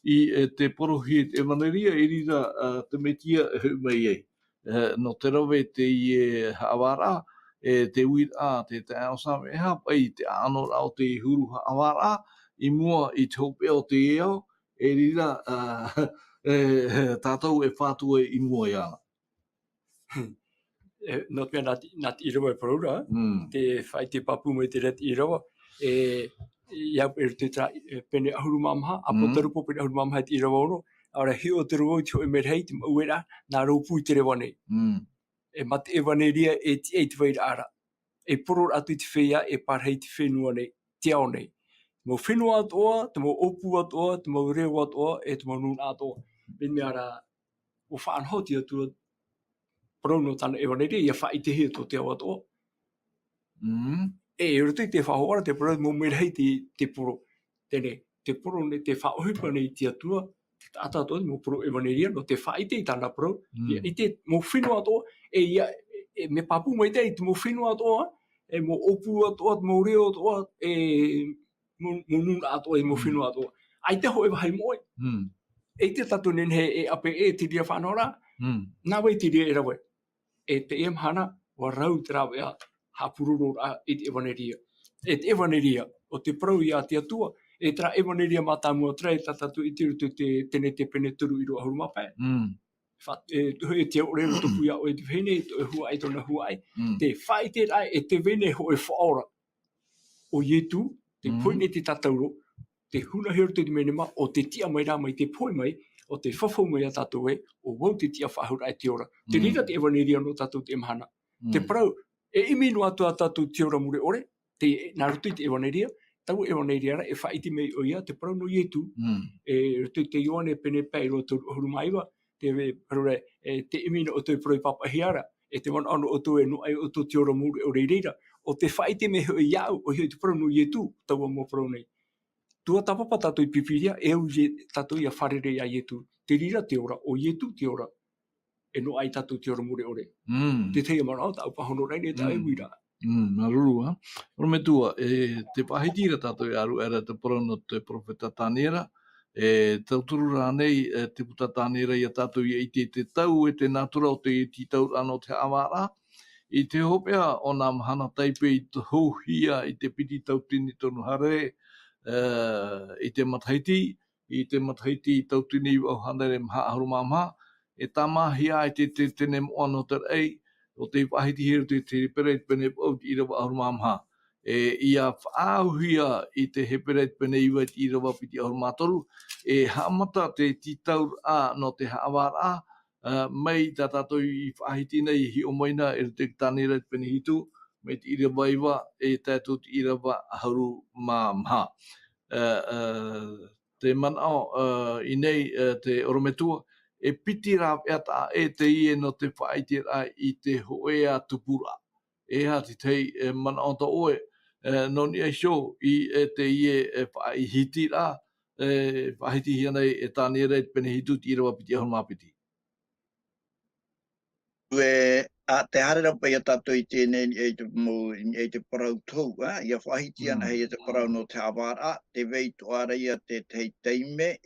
i te poru hia te waneria i rira te metia hu mai ei. No te rave te i haavaraa te uira te aosame e hapai te ano rao te huru haavaraa i mua i te hope o te eo e rira tātou e whātua i mua i ana. Not mea nāt Irava e Parau te whai te papu mai te ret Irava iau e te tra pene Ahuru mamaha a potarupo pene Ahuru mamaha te Irava ono ora hi o te roi te o emerhei te mauera nā raupu i te rewane e mate e waneria e te waira ara e poror atu i te whea e parhei te whenua nei te ao nei mo whenua atoa, te mo opu atoa, te mo reo atoa e te mo nuna atoa ben mea ra o whaanhoti atua Parau no tana e waneria ia whai te hea tō te au atoa e roto i te whahoara te Parau mo merhei te poro tene, te poro ne te whaohipa nei te atua te taata atoa mo poro e waneria no te whai te i tana Parau i te mo whenua atoa e ia me papu mai te mo whenua atoa e mo opu atoa, mo reo atoa e mo nuna atoa e mo whenua atoa ai te ho e wahai moi e te tatu nenhe e ape e te ria whaanoraa nā wei te ria e rawe e te e mhana wa rau te rawe a hapururu a i te ewaneria e te ewaneria o te Parau i a te atua e tra ewaneria mātāmua tra e tatatu i te rutu tene te pene turu i roa Ahuru mapai e te ore o tupu ia o e te whene e hua ai tona hua ai te whai te rai e te wene ho e whaora o ietu te poine te tatauro te huna hero te menema o te tia mai rā mai te poi mai o te whawhau mai a tātou e o wau te tia whahura e te ora te rira te ewaneria no tātou te mahana te Parau e imino atua tātou te ora mure ore te narutu i te ewaneria tau ewaneria ra e whaiti mei o ia te Parau no ietu e rutu te ioane pene pai ro te Ahuru maiwa te parure te imino o te Parau papahiara e te mana ano o tu e no ai o tu te ora mure ore reira o te whaiti mei o iau o hioi te Parau no ietu tau mo Parau nei tuatapapa tatou i pipiria e u tatou ia wharere a ietu te rira te ora o ietu te ora e no ai tatou te ora mure ore te teie mana o tau pahono rei ne tau e wira maruru ha ora me tua te pahitira tatou i aru era te Parau no te profeta Tanera e TIATURIRAA nei te puta Tanera i a tatou i te tau e te natura o te tau ano te haavaraa i te hopea o nā mahana taipe i te hauhia i te piti tau tini tonu hare i te mataiti i tau tini au hanere mha Ahuru mamaha e tamahia i te tene moa no te rei o te wahiti hiru te pereit pene au i Irava Ahuru mamaha ia whaauhia i te hepereit pene iwa i Irava piti Ahuru matoru e hamata te titau a no te haavaraa mai tā tātou i whahiti nei hi o moina e te Tanera pene hitu me te Irava iwa e tātou te Irava Ahuru mamaha te manao i nei te orometua e piti rā eata e te ie no te whaiti rā i te hoea tupura e ha te tei manao ta oe no ni e show i te ie whaihiti rā whahiti hia nei e Tanera pene hitu te Irava piti Ahuru mapiti A te harera pai a tātou i tēnei e te Parau tau, ia whahiti ana hei te Parau no te haavaraa, te veitu ara ia te teime,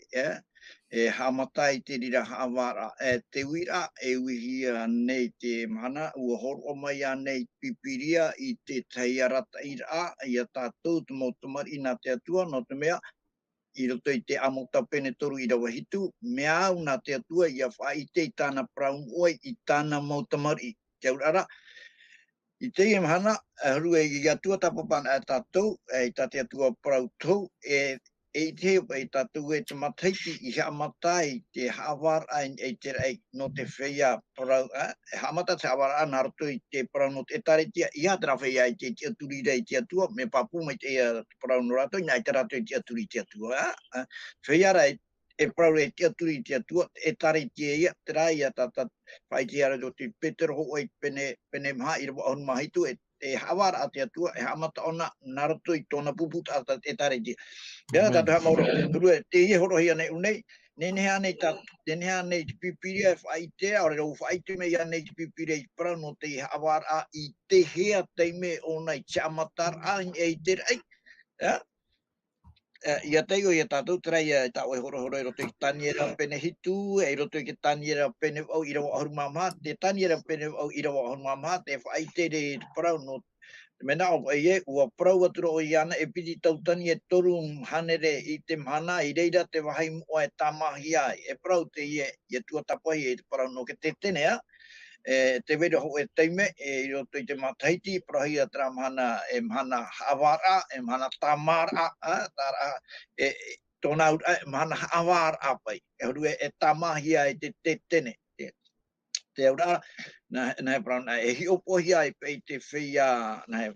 e hamatai te rira haavaraa, te wira e wihia nei te mana, ua horo mai a nei pipiria i te teiarata ira, ia tātou te motumari nā te atua, no te mea, i roto i te amota pene toru i rawa hitu, mea au nā te atua ia whaite i tāna Parau oi i tāna mautamari. Te aurara, I teie mahana, Ahuru i tuatapapa na tatou, tatea tua Parau tau, e te tatou te mataiti I haamatai te haavaraa te rei no te whea Parau, haamata te haavaraa na roto I te Parau no te taretia, I te ravehia I te TIATURIRAA I te atua, me papu mai te Parau no rato, nai te rato I TIATURI te atua. Whea rai, e Parau e TIATURI te atua, e taretia ia, te rai a tata, pai te ara do te petero ho I pene maha I rawa on mahitu, e haavaraa te atua, e haamata ona na roto I tona puputa e taretia. Ya tatu ha mauro rue te I horohia nei unei nenea nei ta nenea nei te pipiria fai te ore ro fai te me ia nei te pipiria I Parau no te haavaraa I te hea te me o nei chamatar a I te rei ya ia te o ia tatu trai ia ta o horo ro te taniera pene hitu e ro te taniera pene o I ro Ahuru mama te taniera pene o I ro Ahuru mama te fai te de Parau no mena o e ua Parau aturo o iana e piti tautani e toru hanere I te mana I reira te wahai mua e tamahia e Parau te ie tuatapapa e Parau no ke te tenea te vere ho e teime e roto I te mataiti Parau tra mana e mana haavaraa e mana tamara tara e tona mana haavaraa pai e rue e tamahia e te tene te aura na Parau na e hiopohia I pe te whea na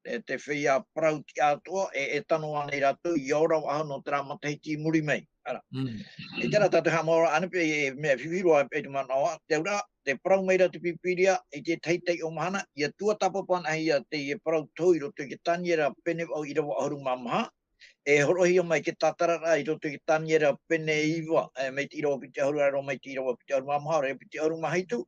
te whea Parau ti atoa e tano ana I rato I ora waha no tera mataiti muri mai. Ara. E tera tatu hamora ane pe e mea whiwhiroa e te manawa. Te ura, te Parau meira te pipiria I te teitei o mahana. Ia tuatapapa ahi a te I Parau tau I roto I ke taniera pene au I rawa Ahuru mamaha. E horohia mai ke tatarara I roto I ke taniera pene iwa. Mei te irawa piti Ahuru aro mai te irawa piti Ahuru mamaha. Re piti Ahuru mahitu.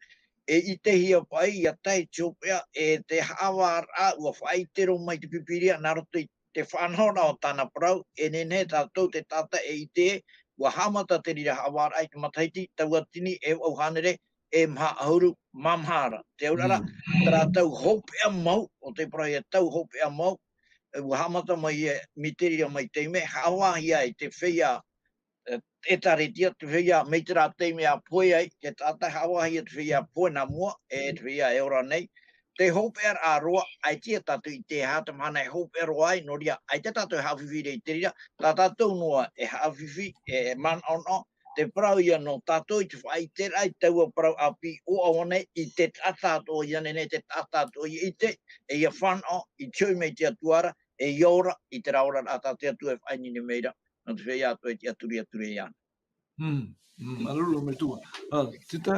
E I te hia pai ia tai tiopea e te haavaraa ua whaitero mai te pipiria nā roto I te whanhora o tāna Parau e nene tātou te tata e I te ua hamata te rira haavaraa I te mataiti taua tini e au hanere e maha Ahuru mamhara. Te urara tātou hopea mau o te Parau e tau hopea mau ua hamata mai e miteria mai teime hawahia I te whea e taretia te whea mei te rā teime a poe ai, ke tātai hawahi te whea poe na mua, e te whea e ora nei. Te hopea a roa, ai tia tatu I te hata mana e hopea roa ai, noria, ai te tatu e hawhiwhi rei te rira, tā tātou noa e hawhiwhi, e man ono, te Parau ia no tātou I te whai te rai, taua Parau api o awane I te tātātou ia nene, te tātātou I te, e ia whano, I tioi mei te atuara, e iora, I te raora a tātou atu e whai nini meira. No te whea atu e te aturi iana. Alulu me tua. Te tā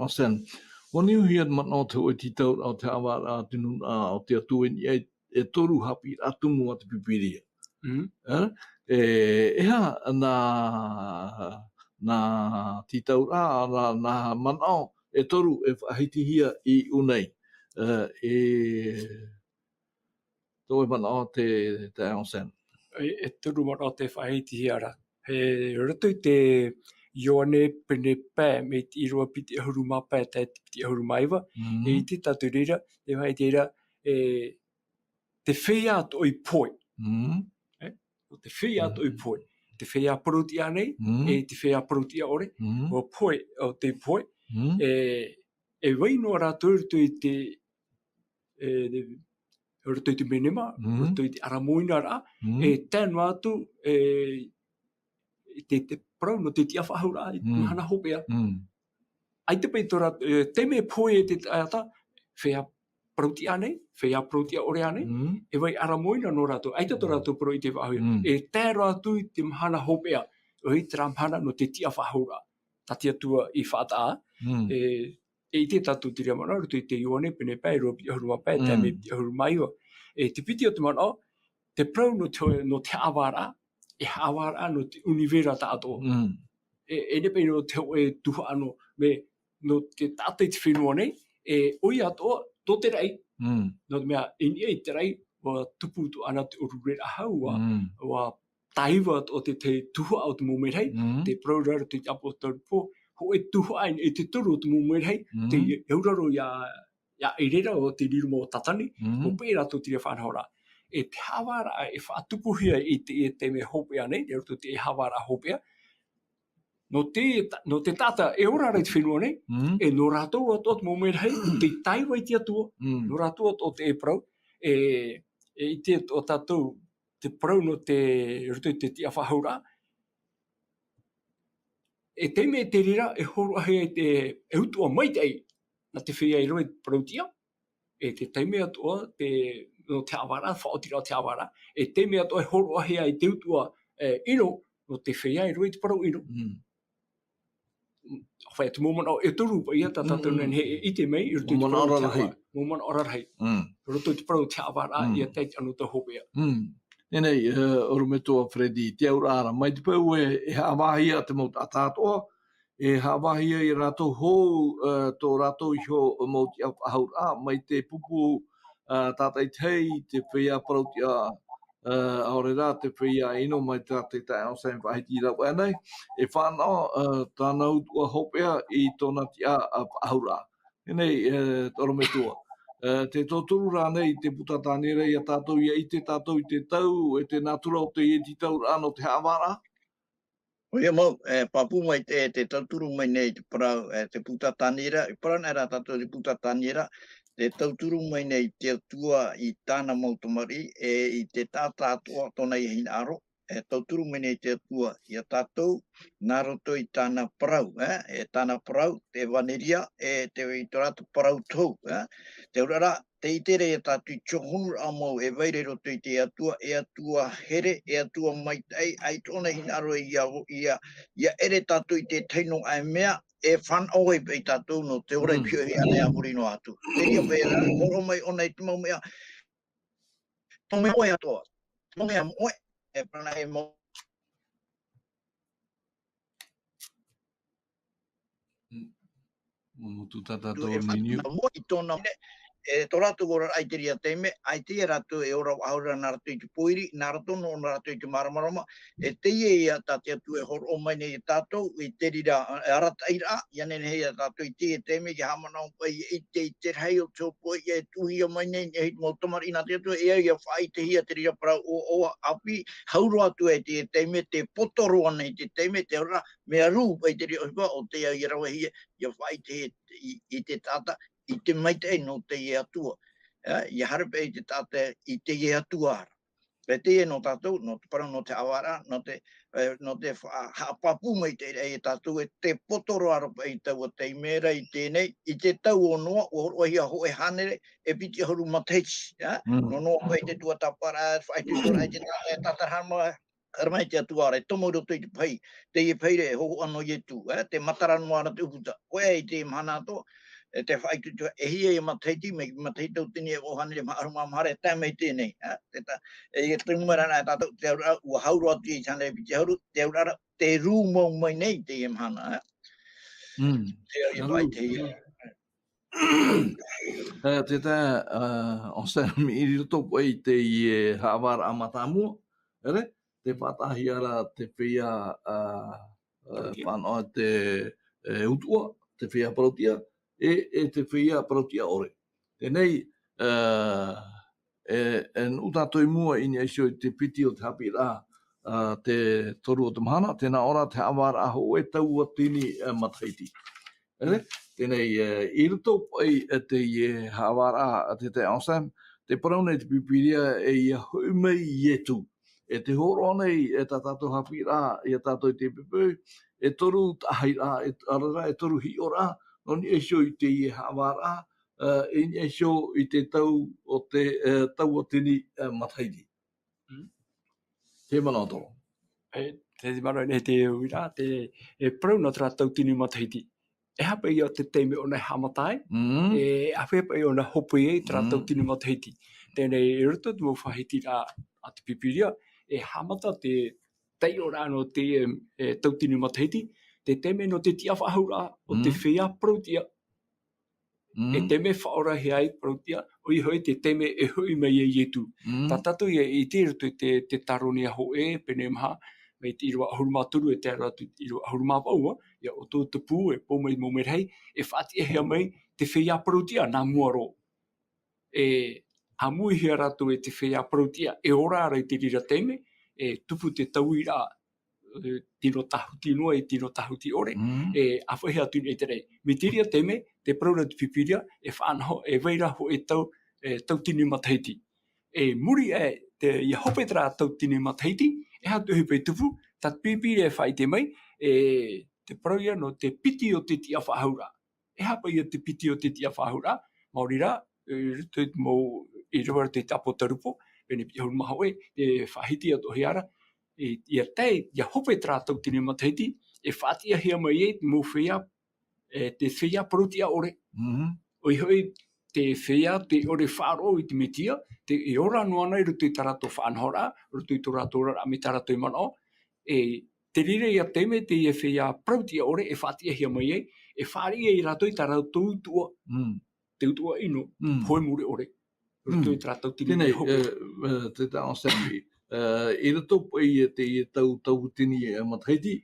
Osen, wani uhi at matno te oi titau au te haavaraa tinu au te atu e toru haapiiraa tumu a te pipiria. Eha na titau rā na matno e toru e whahitihia I unei. Toi matno te Osen. E turu mara te whaiti ara. He roto I te ione pene pē me te irua piti Ahuru mā pē te piti Ahuru maiwa. E I te taturira, te whaiti era te whea ato I poe. Te whea ato I poe. Te whea parutia nei, e te whea parutia ore. O poe, o te poe. E waino rātou roto I te roto I te menema, roto I te aramoina rā, e tēnu atu te Parau no te tia whahura I mahana hopea. Ai te pei tora, te me poe te taata, whea parutia nei, whea parutia ore ane, e wai aramoina no rātou, ai te tora rātou Parau I te whahura. E tēro atu I te mahana hopea, o hei te ramhana no te tia whahura. Tati atua I whaataa, e te tatu te rea mana, roto I te ione, pene pai, roa piti Ahuru mapai, te me piti Ahuru maiwa. E te piti o te mana, te Parau no te haavaraa, e haavaraa no te univera tātou. E nepei no te oe tuha ano, me no te tātai te whenua nei, e oi atoa, tō te rei. No te mea, e te rei, wa tupu tu ana te ururera hau, wa taiwa o te tuha o te mumerhei, te Parau rara te apo taupo, ho e tuha ai, e te turu o te mumerhei, te euraro ia e rera o te riru mo tatani, o pēra tō tira whanahora. E te haavaraa e whaatupuhia I te me hopea nei, e roto te haavaraa hopea, no te tata e ora rei whenua nei, e no rātou o tot mō mea hei, te tai wai te atua, no rātou o te e prau, e i te o tātou, te prau no te ruto i te tia whahaura, e te me te rira, e horo ahe e utua maitai, na te whia i roi prautia, e te teime atua, no te haavaraa, whaotira o te haavaraa, e teime atua e horo ahe i te utua ino, no te whia i roi te parau ino. Whai te mōmana e toru pa ia tātou nani he i te mei, i roto i te parau te haavaraa. Mōmana orarahei. Roto i te parau te haavaraa, ia teit anu te hopea. Nenei, oru me toa Freddy, te aurara, mai te pau e haavahia te mauta atatoa, e haavahia i rātou hou, tō rātou iho mauti Ahuru, mai te pupu tātai tei, te whia parautia aorera, te whia ino mai tātai tai au sain whahiti rau anei, e whanau tānau tua hopea i tōna tia Ahuru. Nenei, oru me toa. Te tōturu rānei te putatani rei a tātou ia i te tātou i te tau, e te natura o te ieti tau rāno te haavaraa? Oia mau, papu mai te tauturu mai nei te parau, te putatani rei, i parau nera tātou te putatani rei, te tauturu mai nei te atua i tāna mautamari, i te tāta atua tōna i hina aro, tauturu mai nei te atua i a tātou, nā roto i tāna parau, tāna parau, te vaneria, te i tō rātou parau tau, te urara, te itere e tātou i tiohunu amau e vaire roto i te atua, e atua here, e atua maitai, ai tōna hina aro ia ere tātou i te teino ai mea, e whanau e pei tātou no te ora i pio hi anei Ahuru no atu. Te ria pei rā, moro mai ona i te mau mea, tō mea oe atoa, tō mea oe, e prana e mo. Mutu tata tō niniu. Mo i tōna mea, tō rātou ora ai te ria teime, ai te rātou e ora Ahuru nā rātou i te poiri, nā rātou no nā rātou i te maramarama, e teie ia tātou atu e horo o mai nei tātou, i te rira arata ira, ia nene hei a tātou i te teime, ki hamanau pai i te rei o tō poi, e tuhi o mai nei, e hit mō tamari nā te atu, e ia whai te hia te rira parau o api, hauru atu e te teime, te potoro ana i te teime, te ora, mea rū pai te rira o te ia ravehia, ia whai te i te tāta, i te maitai no te ie atua. I harepe i te tāte i te ie atua ara. Pe te ie no tātou, no te parau, no te awara, no te haapapu mai te e tātou, e te potoro aropa i tau a te mera i tēnei, i te tau o noa, o horohia ho e hanere, e piti Ahuru mateisi. No noa pai te tuatapara, whai te tora i te tātarhama, Karamai te atua are, tomo roto i te pai, te ie peire e hoho ano i tu, te mataranu ara te uputa, koe i te mhanato, te whaitu e hia i mataiti, me mataiti au tini e ohane le maaruma mahare, tēmei tēnei. E tungumara nā tātou, te aurara, ua hauru atu i tāna e piti hauru, te aurara, te rū mau mai nei te i mhana. Te au i whai te hia. Te tā, o sami i roto pai te i haavaraa amatamua, ere? Te whatahi ara te whia whanoa te utua, te whia parautia, e te whia parautia ore. Tenei, nu tātou i mua i nisio i te piti o te haapiiraa, te toru o te mahana, tēnā ora te haavaraa ho e tau a tini mataiti. Tenei, i roto pai te i haavaraa te te ansam, te paraune te pipiria e i humei i etu. E te horo nei e tā tātou haapiiraa, i a tātou i te pepe, e toru tahaira, e toru hi ora, no ni esio i te i haavaraa, e ni esio i te tau o te tau o tini mataiti. Te mana toro. Te mara ne te uira, e prau no tra tau tini mataiti. E hapa i o te teime o nei hamatai, e hapa i o nei hopi e tra tau tini mataiti. Tēnei e ruto tu mo whahiti a te pipiria, e hamata te tei o rāno te tau tini mataiti, te teime no te tia whahura o te whia prautia. E teime whaora he ai prautia, o i hoi te teime e hui mai e ietu. Tā tatu i te ruto te taroni a ho e, pene maha, me te Irava Ahuru māturu e te ratu Irava Ahuru māpaua, ia o tō te pū e pōmei mōmerhei, e whāti e hea mai te whia prautia nā muaro. E hamui hea ratu e te whia prautia, e ora ara i te rira teime, e tupu te tauira tino tahuti no tino tahuti ore awhahea tunu e tere mitiria teme te praura te pipiria whaanaho veira ho tau tini mataiti muri te hopetra tau tini mataiti hatu hipe tupu tat pipiria whai te mai te praura no te piti o te tia whahura hapa ia te piti o te tia whahura maurira te mo Irava te tapotarupo pene pi huruma hoe te whahiti ato hiara ia tei ia hope tratau tine mataiti whatia hia mai mo whea te whea protia ore oi hoi te whea te ore wharo i te metia te e ora noana i rutu i tarato faanahoraa rutu i toratora a me tarato i mano te rire ia teme te e whea protia ore whatia hia mai e whari i rato i tarato utua te utua ino hoi mure ore rutu i tratau tine hope te tau sami i rato pai te tau tini e mataiti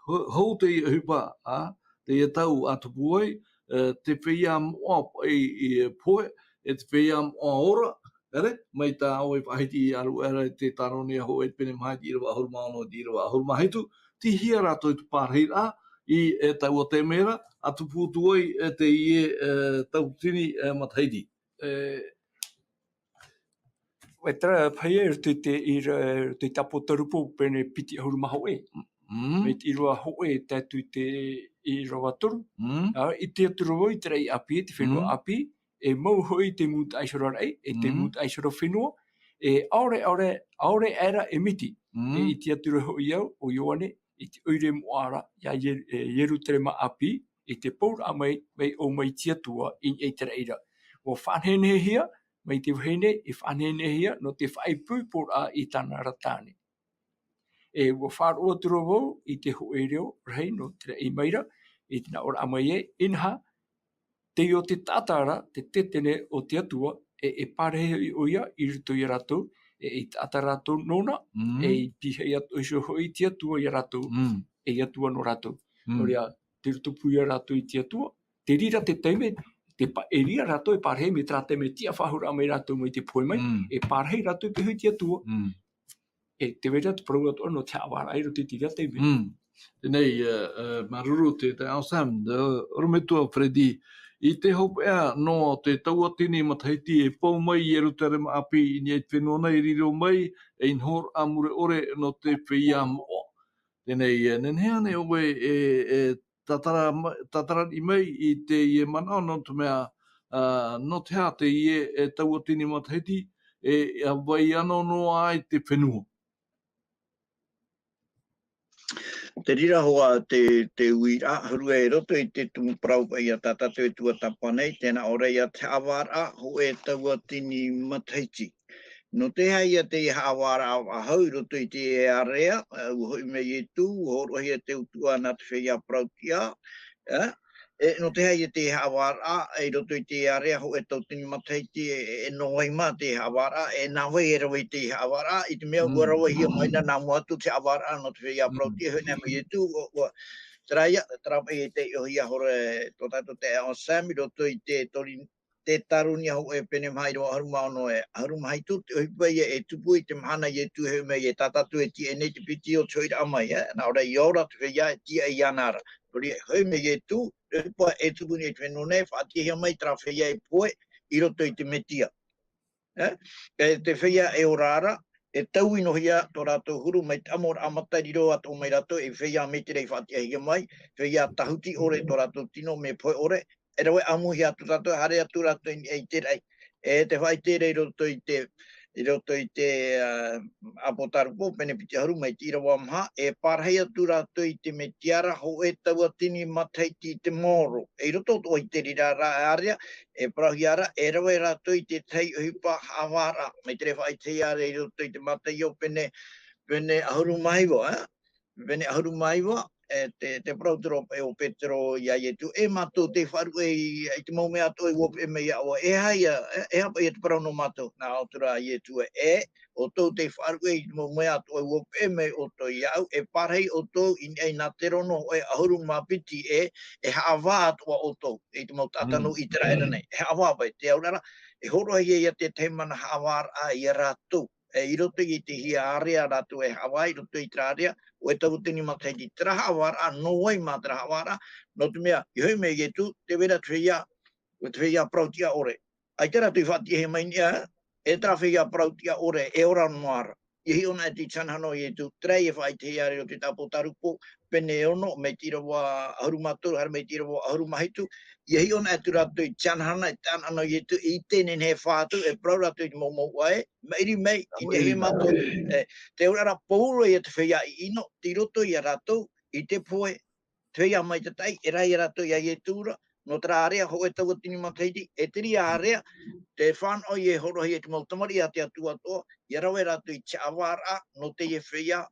hou te hupa te tau atupu ai te whia moa i POHE te whia moa ora mai tā oi whahiti aru era te taroni ho e pene maiti Irava Ahuru maono di Irava Ahuru mahitu ti hia rato i tu pārhira i tau o te mera atupu tu ai te ie tau tini mataiti Tra pai e te tapotarupo pene piti ahuru maho e. Me te irua ho e tatu te Irava toru. I te aturo i te rei api, te whenua api. E mau hoi te muta aisora rei, te muta aisora whenua. Aore era e miti. I te aturo hoi au, o Ioane, i te oire moara, ia yeru terema api, i te paura mai o mai tiatua i te reira. O whanhene hia, mai te whene i whanenehia no te whaipupura i tana ratane. E wa wharoa turo wau i te hoe reo rei no te rei maira i tina ora amaie inha te o te tatara te tetene o te atua e parehe i oia i ruto i rato i tata rato nona i pihei atu iso hoi te atua i rato i atua no rato. Noria te ruto pui rato i te atua te rira te teime te eria rato e parhei me trate me tia whahura mai rato mai te poe mai, e parhei rato i pehui tia tua. E te wera te parau atua no te awara ai rote tiria te me. Tenei, maruru te ausam, rometua Fredi, i te hopea no te tauatini mataiti e pau mai i erutarema api i ni e whenua nei riro mai e inhor amure ore no te whia moa. Tenei, nenhea ne oe tatara i mai i te ie mana no te mea no te hea te ie e tauatini mataiti e vai ano no ai te whenua. Te rira hoa te uira hurua e roto i te tumu Parau i a tātatu e tuatapa nei, tēnā ora i a te haavaraa ho e tauatini mataiti. No te hei a te haavaraa a hau roto i te e area, hoi mei e tū, horohi a te utua nā te whea Parautia, no te hei a te haavaraa e roto i te area ho e tautini mataiti e noai mā te haavaraa, e nawe e rawa i te haavaraa, i te mea ua rawa hia maina nā muatu te haavaraa no te whea Parautia, hoi nā mei e tū, Traia, trapa i te iho ia hore tō tātou te ao sami, roto i te taruni ho e pene mai roa Ahuru maono e Ahuru mai tu te hipa ia e tupu i te mahana i e tu he mei e tātatu e ti e nei te piti o tōira amai, nā ora i ora te whia e tia i anara. Tori hoi mei e tu, hipa e tupu ni e te whenua nei, whaatia mai tra whia e poe i roto i te metia. E te whia e orara, e tau ino hia tō rātou huru mai te amor amatai riro ato mai rato e whia me te rei whaatia hia mai, whia tahuti ore tō rātou tino me poe ore, e rawe amu hia tu rātou, hare atu rātou i te rei. E te whai te rei roto i te apotarupo, pene piti haru mai te Irava maha, e parhei atu rātou i te me tiara ho e tauatini mataiti te moro. E roto o i te rira area, e prahiara, e rawe rātou i te tei uhipa haavaraa, mai te rei whai te iare i roto i te matai o pene Ahuru maiwa, pene Ahuru maiwa, te prautero e o Petro ia i tu, e mato te wharu i te maume ato i wope e mei awa, e hapa i te parau no mato, nā autura i tu o tō te wharu i te maume ato i wope e mei o tō iau, e parhei o tō i nā te rono e Ahuru mapiti e haava atua o tō, i te mau tātanu i te raera nei, e haava pai, te aurara, e horohi e te teimana haavara i a rātou, I roto I te hia area ratu e Hawaii, roto I tra area, o e tau tini matai ti tra haavaraa, no wai ma tra haavaraa, no te mea, I hoi me i tu, te wera treia, o te whea prautia ore. Ai tera tui whati he mai nia, e tra whea prautia ore, e ora noara. I hi ona e ti chanhano I tu, trei e whai te hiare o te tapo tarupo, pene e ono, me tira wa Ahuru maturu, har me tira wa Ahuru mahitu, I hi ona e tu ratu I chanhana, I tanhano I tu, I tenen he whātu, e prau ratu I momo wae, meiri mei, I te he mato, te ora pouro I te whea I ino, ti roto I a ratu, I te poe, te whea mai te tai, e rai ratu I a ye tūra, no tra area ho e tau tini mataiti, e tiri area, te whanau I e horohi e te mautamari a te atua toa, I rawe ratu I haavaraa, no te ie whea,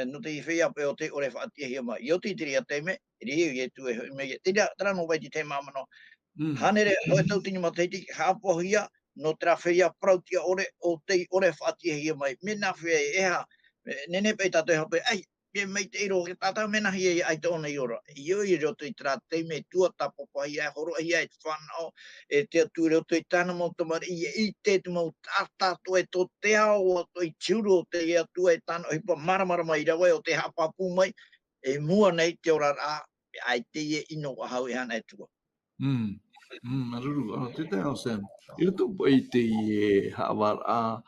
no te ie whea pe o te ore whaatia hia mai. I o te tiri a teime, I e tu e hoi mei, tira trano vai te te mamano. Hanere ho e tau tini mataiti, haapohia, no tra whea prautia ore, o te ore whaatia hia mai. Mena whea e ha, nene pei tato e hape, ai, me mai te iro, ke tata mena hi e ai te ona I ora. I o I roto I tra te me tuatapapa I a horo I a te whanau, e te atu roto I tāna mautamari, I te tu mau tata to e to te ao, to I tiuro te e atu e tāna, o hipa maramara mai rawe o te hapapu mai, e mua nei te ora rā, ai te e ino a hau e hana e tua. Maruru, te tau Sam. I roto po I te haavaraa,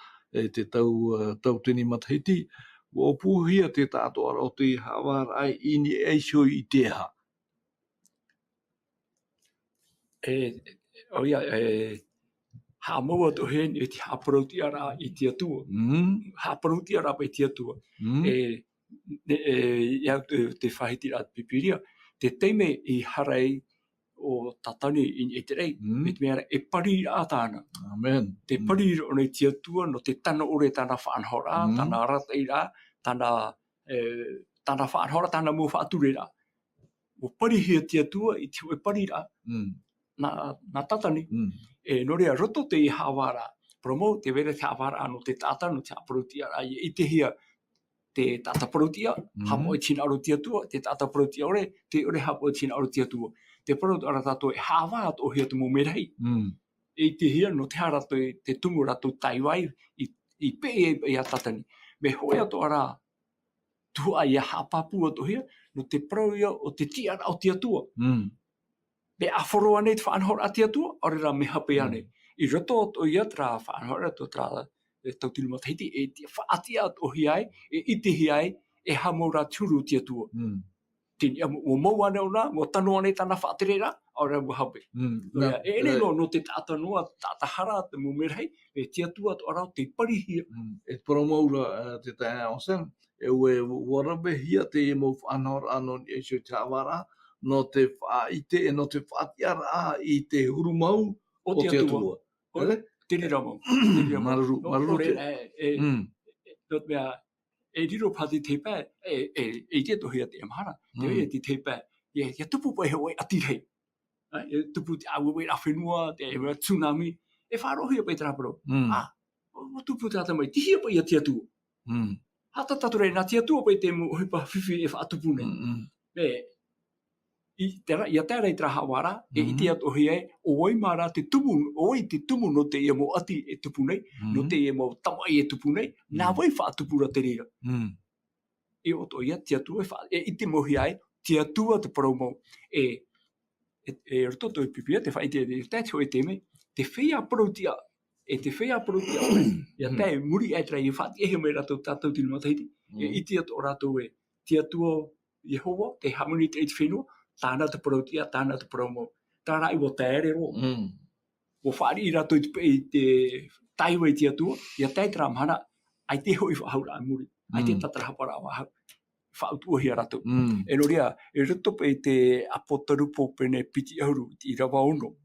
te tau tini matahiti, o puhia te tātoa o te haavaraa ini e sio I te ha. O ia, ha maua to hen I te haparautia rā I te atua. Haparautia rā pa I te atua. Ia te whahiti rā pipiria, te teime I harai o tatani I te rei, me te mea e pari rā tāna. Amen. Te pari o nei te atua, no te tana ore tāna whaanhora, tāna ratai rā, tāna whaanhora, tāna mua whaature rā. O pari hia te atua, I te pari rā. Nā tatani, e norea roto te I haavaraa. Promo, te wera te haavaraa no te taata, no te haparutia rā. I te hia te tata parutia, hapo I tina aru te atua, te tata parutia ore, te ore hapo I tina aru te atua. Te parutia ara tato e haavaa o hia tumu merei. I te hia no te harato te tumu rato taiwai, I pe e a tatani. Me hoi ato ara tua I a hapapu ato hia, no te parauia o te tiara o te atua. Me awhoroa nei te whaanhora a te atua, ore rā me hape ane. I roto o ia tra whaanhora to tra tau tinu matahiti, e te whaatia o hiai, e ite hiai, e hamaura turu te atua. Tini, o mau ane o nā, mo tanu ane tāna whaatere rā, ore mo hape. E ene no te tāta noa, tāta hara, te mumerhei, e te atua to arau te parihia. E promoura te tae o Sam, e ue ravehia te e mau whanhora ano e sio te haavaraa, no te whaite e no te whaatiara I te hurumau o te atua. Tini ramo. Maruru te. Not mea, e riro pati te pā, e te tohia te amhara, te wea te te pā, e tupu pai hoi atirei. E tupu te awe a whenua, te tsunami, e wharohia pai traparo. O tupu tāta mai, tihia pai a te atua. Hata taturei nā te atua pai te mo hipa whiwhi e whaatupu nei. Ia tērei tra haavaraa, e iti atohia e, o oi mara te tumu, oi te tumu no te ia mo ati e tupu nei, no te ia mo tamai e tupu nei, nā wai whaatupura te rira. E o to ia te atua e iti mohi ai, te atua te parau mau. E roto to I pipia, te whaite e tētio e te me, te whea parutia, e te whea parutia ore, ia tēi muri ai trai, e whaati ehe mai rato tātou tinu matahiti, e iti ato rato e, te atua Yehova, te hamuni te iti whenua, tāna te parutia, tāna te parau tā rai o tēre ro. O whaari I rato I te taiwa I te atua, ia tei tra mhana, ai te hoi whahaura a muri, ai te tatarahapara wahau, whautua hia rato. E noria, e rito pe te apotarupo pene piti Ahuru, Irava ono.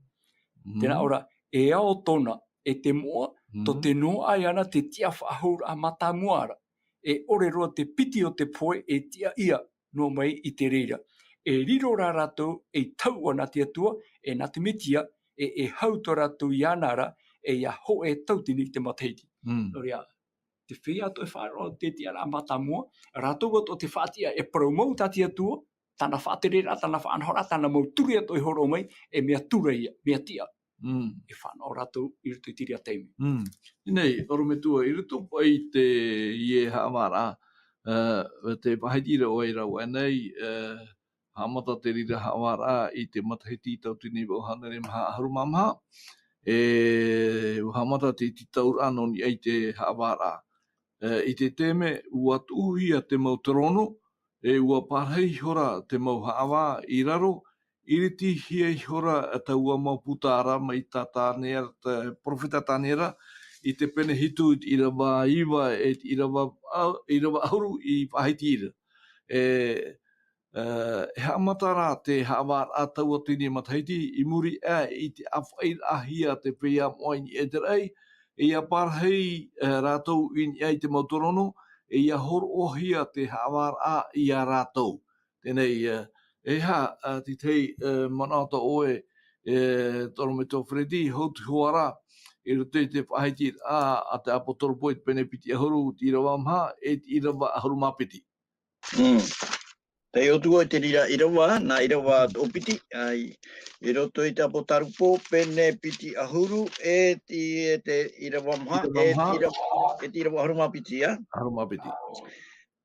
Tēnā ora, e ao tona, e te moa, to te noa ai ana te tia whahaura a mata muara. E ore roa te piti o te poe, e tia ia no mai I te reira. E riro rā rato e tau ana te atua, e nā te Mesia, e hau to rato I anara, e ia ho e tautini te matahiti. Noria, te whia to e whaaro te tia rā matamua, rato o te whaatia e paromau tā te atua, tāna whaatere rā, tāna whaanhora, tāna mau turi ato I horo mai, e mea tura ia, mea tia. I whanahoraa rātou I roto I tiria teime. Nei, orometua, I roto pai te ie haavaraa, te pahaitira o Irava nei, hamata te rira haavaraa I te matahiti tau tini o hanere maha Ahuru mamaha, hamata te TIATURIRAA no ni ai te haavaraa. I te teme, ua tuhia te mau torono, ua parhei hora te mau haawā I raro, iriti hia I hora a taua mau putara mai tata nera, profeta tanera, I te pene hitu I Irava iwa e Irava Ahuru I pahaitira. Hamatara te haavaraa taua tini matahiti, I muri I te awhairahia te pia moa I te rei, ia parhei rātou I ai te mautorono, ia horohia te haavaraa I a rātou. Tēnei, ti tei manata oe, toro me tō Fredi, houtu hoara, I roto I te whaheiti a te apotoropo I te pene piti Ahuru, Ti Irava maha, te Irava Ahuru mapiti. Te otua te rira Irava, nā Irava opiti, I roto I te apotarupo, pene piti Ahuru, te Irava maha, te Irava Ahuru mapiti, Ahuru mapiti.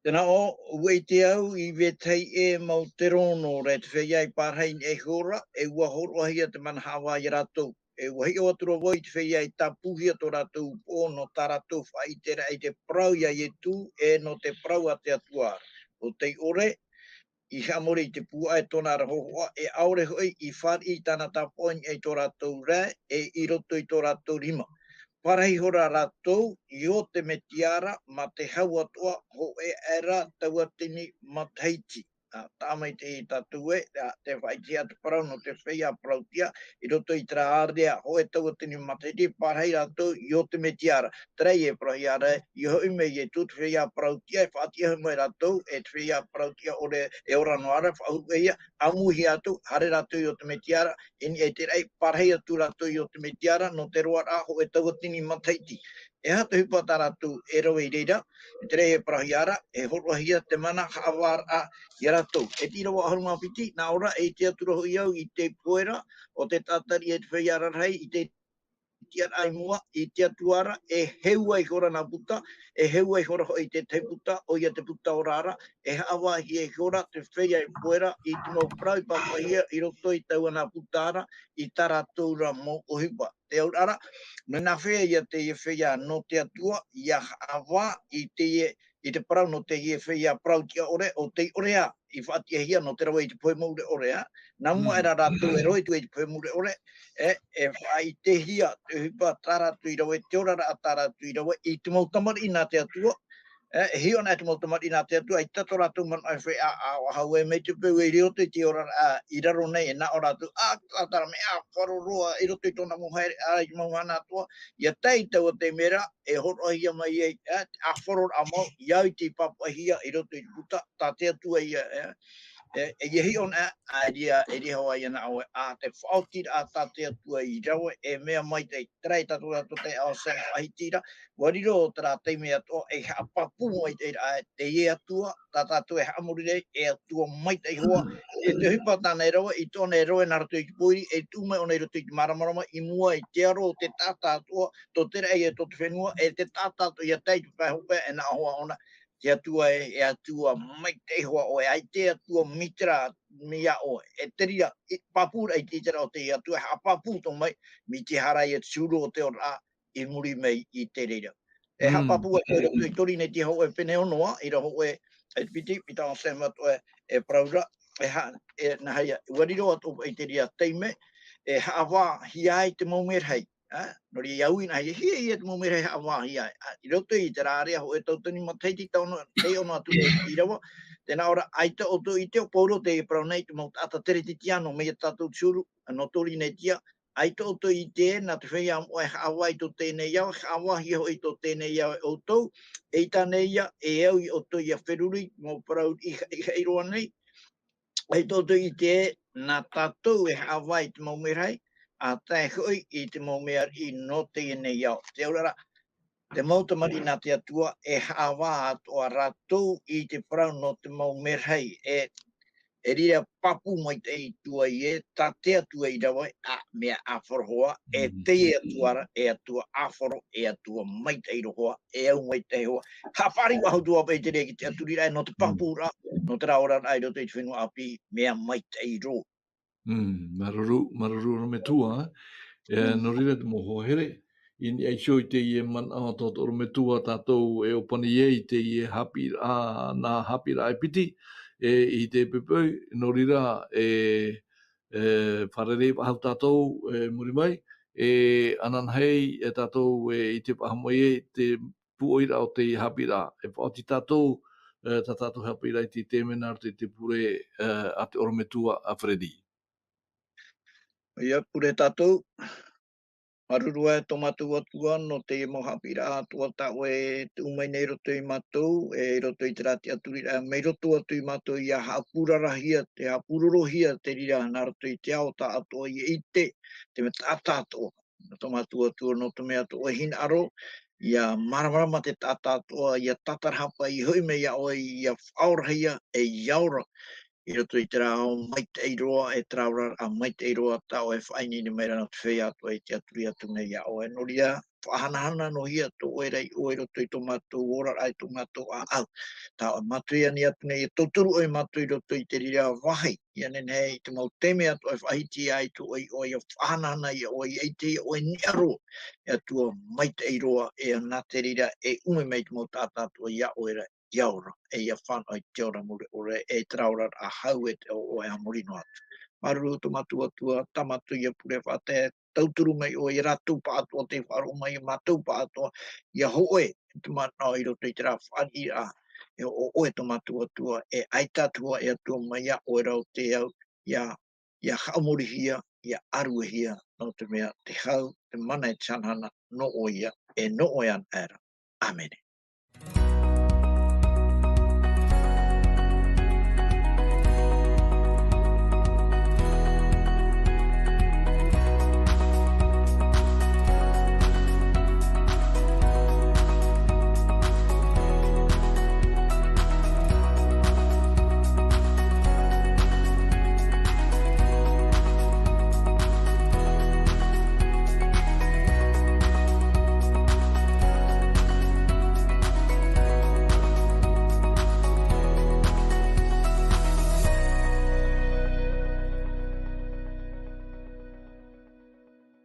Tēnā o, ue te au I teie mau te rono, re te whea I parhei e hora, ua horohia te mana hawa I rātou. Ua hia watura wai te whea I tapuhia tō rātou o no tā rātou whaitera I te parau ia tu, no te parau a te atua. O te ore, I hamore I te pua e tōna rahohoa, aore hoi I whari I tāna tapoin e tō rātou rā, I roto I tō rātou rima. Parahei hora rātou, I o te metiara, ma te hau atua, ho era taua tini mataiti. Tāmai te tatou te whaitia te parau no te whea parautia, I roto I tra ārea, ho taua tini mataiti, parahei rātou, I o te metiara. Teie parahiara, I hoi me tu te whea parautia, whaatia mai rātou, te whea parautia ore ora noara, whauhia, amuhi atu, hare rātou I o te metiara, I te rei, parahei atu rātou I o te metiara, no te roa rā, ho taua tini mataiti. Hata hipa tā rātou rawe I reira, te rei parahiara, horohia te mana haavaraa I rātou. Te Irava Ahuru mapiti, nā ora, te aturaho I au I te poera, o te tātari te whaiara rei, I te tiara ai mua, I te atuara, heua I hora nā puta, heua I hora I te puta, o ia te puta o rara, haawahi hora te whea I poera, I te mau prau papahia, I roto I taua nā putara, I tā rātou ra mō ohipa. Te aurara, me nā whea ia te whea no te atua, ia haawa I te parau no te whea prau tia ore, o te orea, I whaatia hia no te rawa I te poe maure orea, nā mua era rātou roi tu I te poe maure ore, whai te hia, te hipa tāratu I rawe, te orara a tāratu I rawe, I te mau tamari nā te atua, hio nā te mau tamari nā te atua, I tato rātou man ai whai hau me te peu I reo te orara I raro nei, nā o rātou, tātara me wharoroa, I roto I tōna muhaere, I mauhana atua, ia tei taua te mera, horohia mai a wharor a mau, iau I te papahia, I roto I puta, tā te atua ia, hi on eri hawa ia na awe te whaotira a tate atua I rawe mea mai te trai tatu rato te ao sen ahitira wariro o tera teime atua hapapu mai te atua tatu hamurire atua mai te hoa te hipa tāna rawe I tōna rawe nā rato I poiri tūmai o nei rato I maramarama I mua I te aro te tata atua tō tera tō te whenua te tata atua ia tei tu whaihope nā hoa ona te atua atua mai te hoa o te atua mitra mia o te ria papura I te tera o te atua hapapu tō mai mi te harai suru o te ora I muri mai I te reira. Hapapu I Korinetia ho pene onoa I raho piti pita o sema to praura na haia wariro atu I te ria teime hawa hiai te momer hai nori iau ina hi te momer hai hawa hiai I roto I te rārea ho tautani mataiti tauno te ono atu I rawa tēnā ora aita o tō I te o pauro te parau nei te mau ata tere te tiano mea tātou tsuru no Korinetia aita o tō I te nā te whea o hawa I tō tēnei iau hawa hi ho I tō tēnei iau o tō e tānei ia au I o tō ia wheruri mō parau I heiroa nei aita o tō I te nā tātou hawa I te mau merhai a tai hoi I te mau mea I no tēnei iau te aurara te mau tamari nā te atua hawa atoa rātou I te parau no te mau merhai e ria papu maitai tua ie, tate atua Irava, a mea awhoroa, e teie atuara, e atua awhoro, e atua maitai rohoa, e au maitai hoa. Ha whari wahu tua pei te rea ki te aturira, no te papu ra, no te raora ai roto i te whenua api, mea maitai ro. Maruru me tua, no rira te moho here, ini ai shoi te ie man a tōtoro me tua tātou e opani i te ie haapiiraa, nā haapiiraa e piti, i te pepeu, no rira wharere pahau tātou muri mai, ananhei e tātou i te pahamoi te puoira o te haapiiraa, e whaoti tātou, tā tātou haapiiraa i te temena te pure a te orometua a Fredi. Ia pure tātou, marurua e tomatu atua no te haapiiraa tuata e te umai nei roto i mātou, e roto i te rati aturira, mei roto atu i mātou i a haapurarahia, te haapurorohia te rira, nā roto i te ao tā atoa i ite, te me tāta atoa, no tomatu atua no te mea toa hin aro, ia maramarama te tāta atoa, ia tatarhapa i hui mei a oi, ia whaurahia e iaura, i roto i te rao maitai roa e traura a maitai roa tau e whaini ni meira na te whea atua i te aturi atu nei a o e noria whahanahana no hia to o e rei o e roto i to mātou ora ai to mātou a au. Tau matui ani atu nei e toturu o i mātou i roto i te rira wahi i ane nei te mau teme atu e whahiti ai to o i whahanahana i o i eite o e niaro e atua maitai roa e ana te rira e ume mei te mau tātā atua i a o e rei. Iaura, e ia whanau i te ora mure ore e traura a hau e te o e amorino atu. Maruru to matua tua, tamatu ia pure whate, tauturu mai o i ratu pātua te wharo mai i mātou pātua, ia hoe, te mātau i roto i te rā whani a, e o oe to matua tua, e aitatua e atua mai a o e rau te au, ia haumorihia, ia aruehia, no te mea te hau, te mana e chanhana, no o ia, e no o e an era. Amen.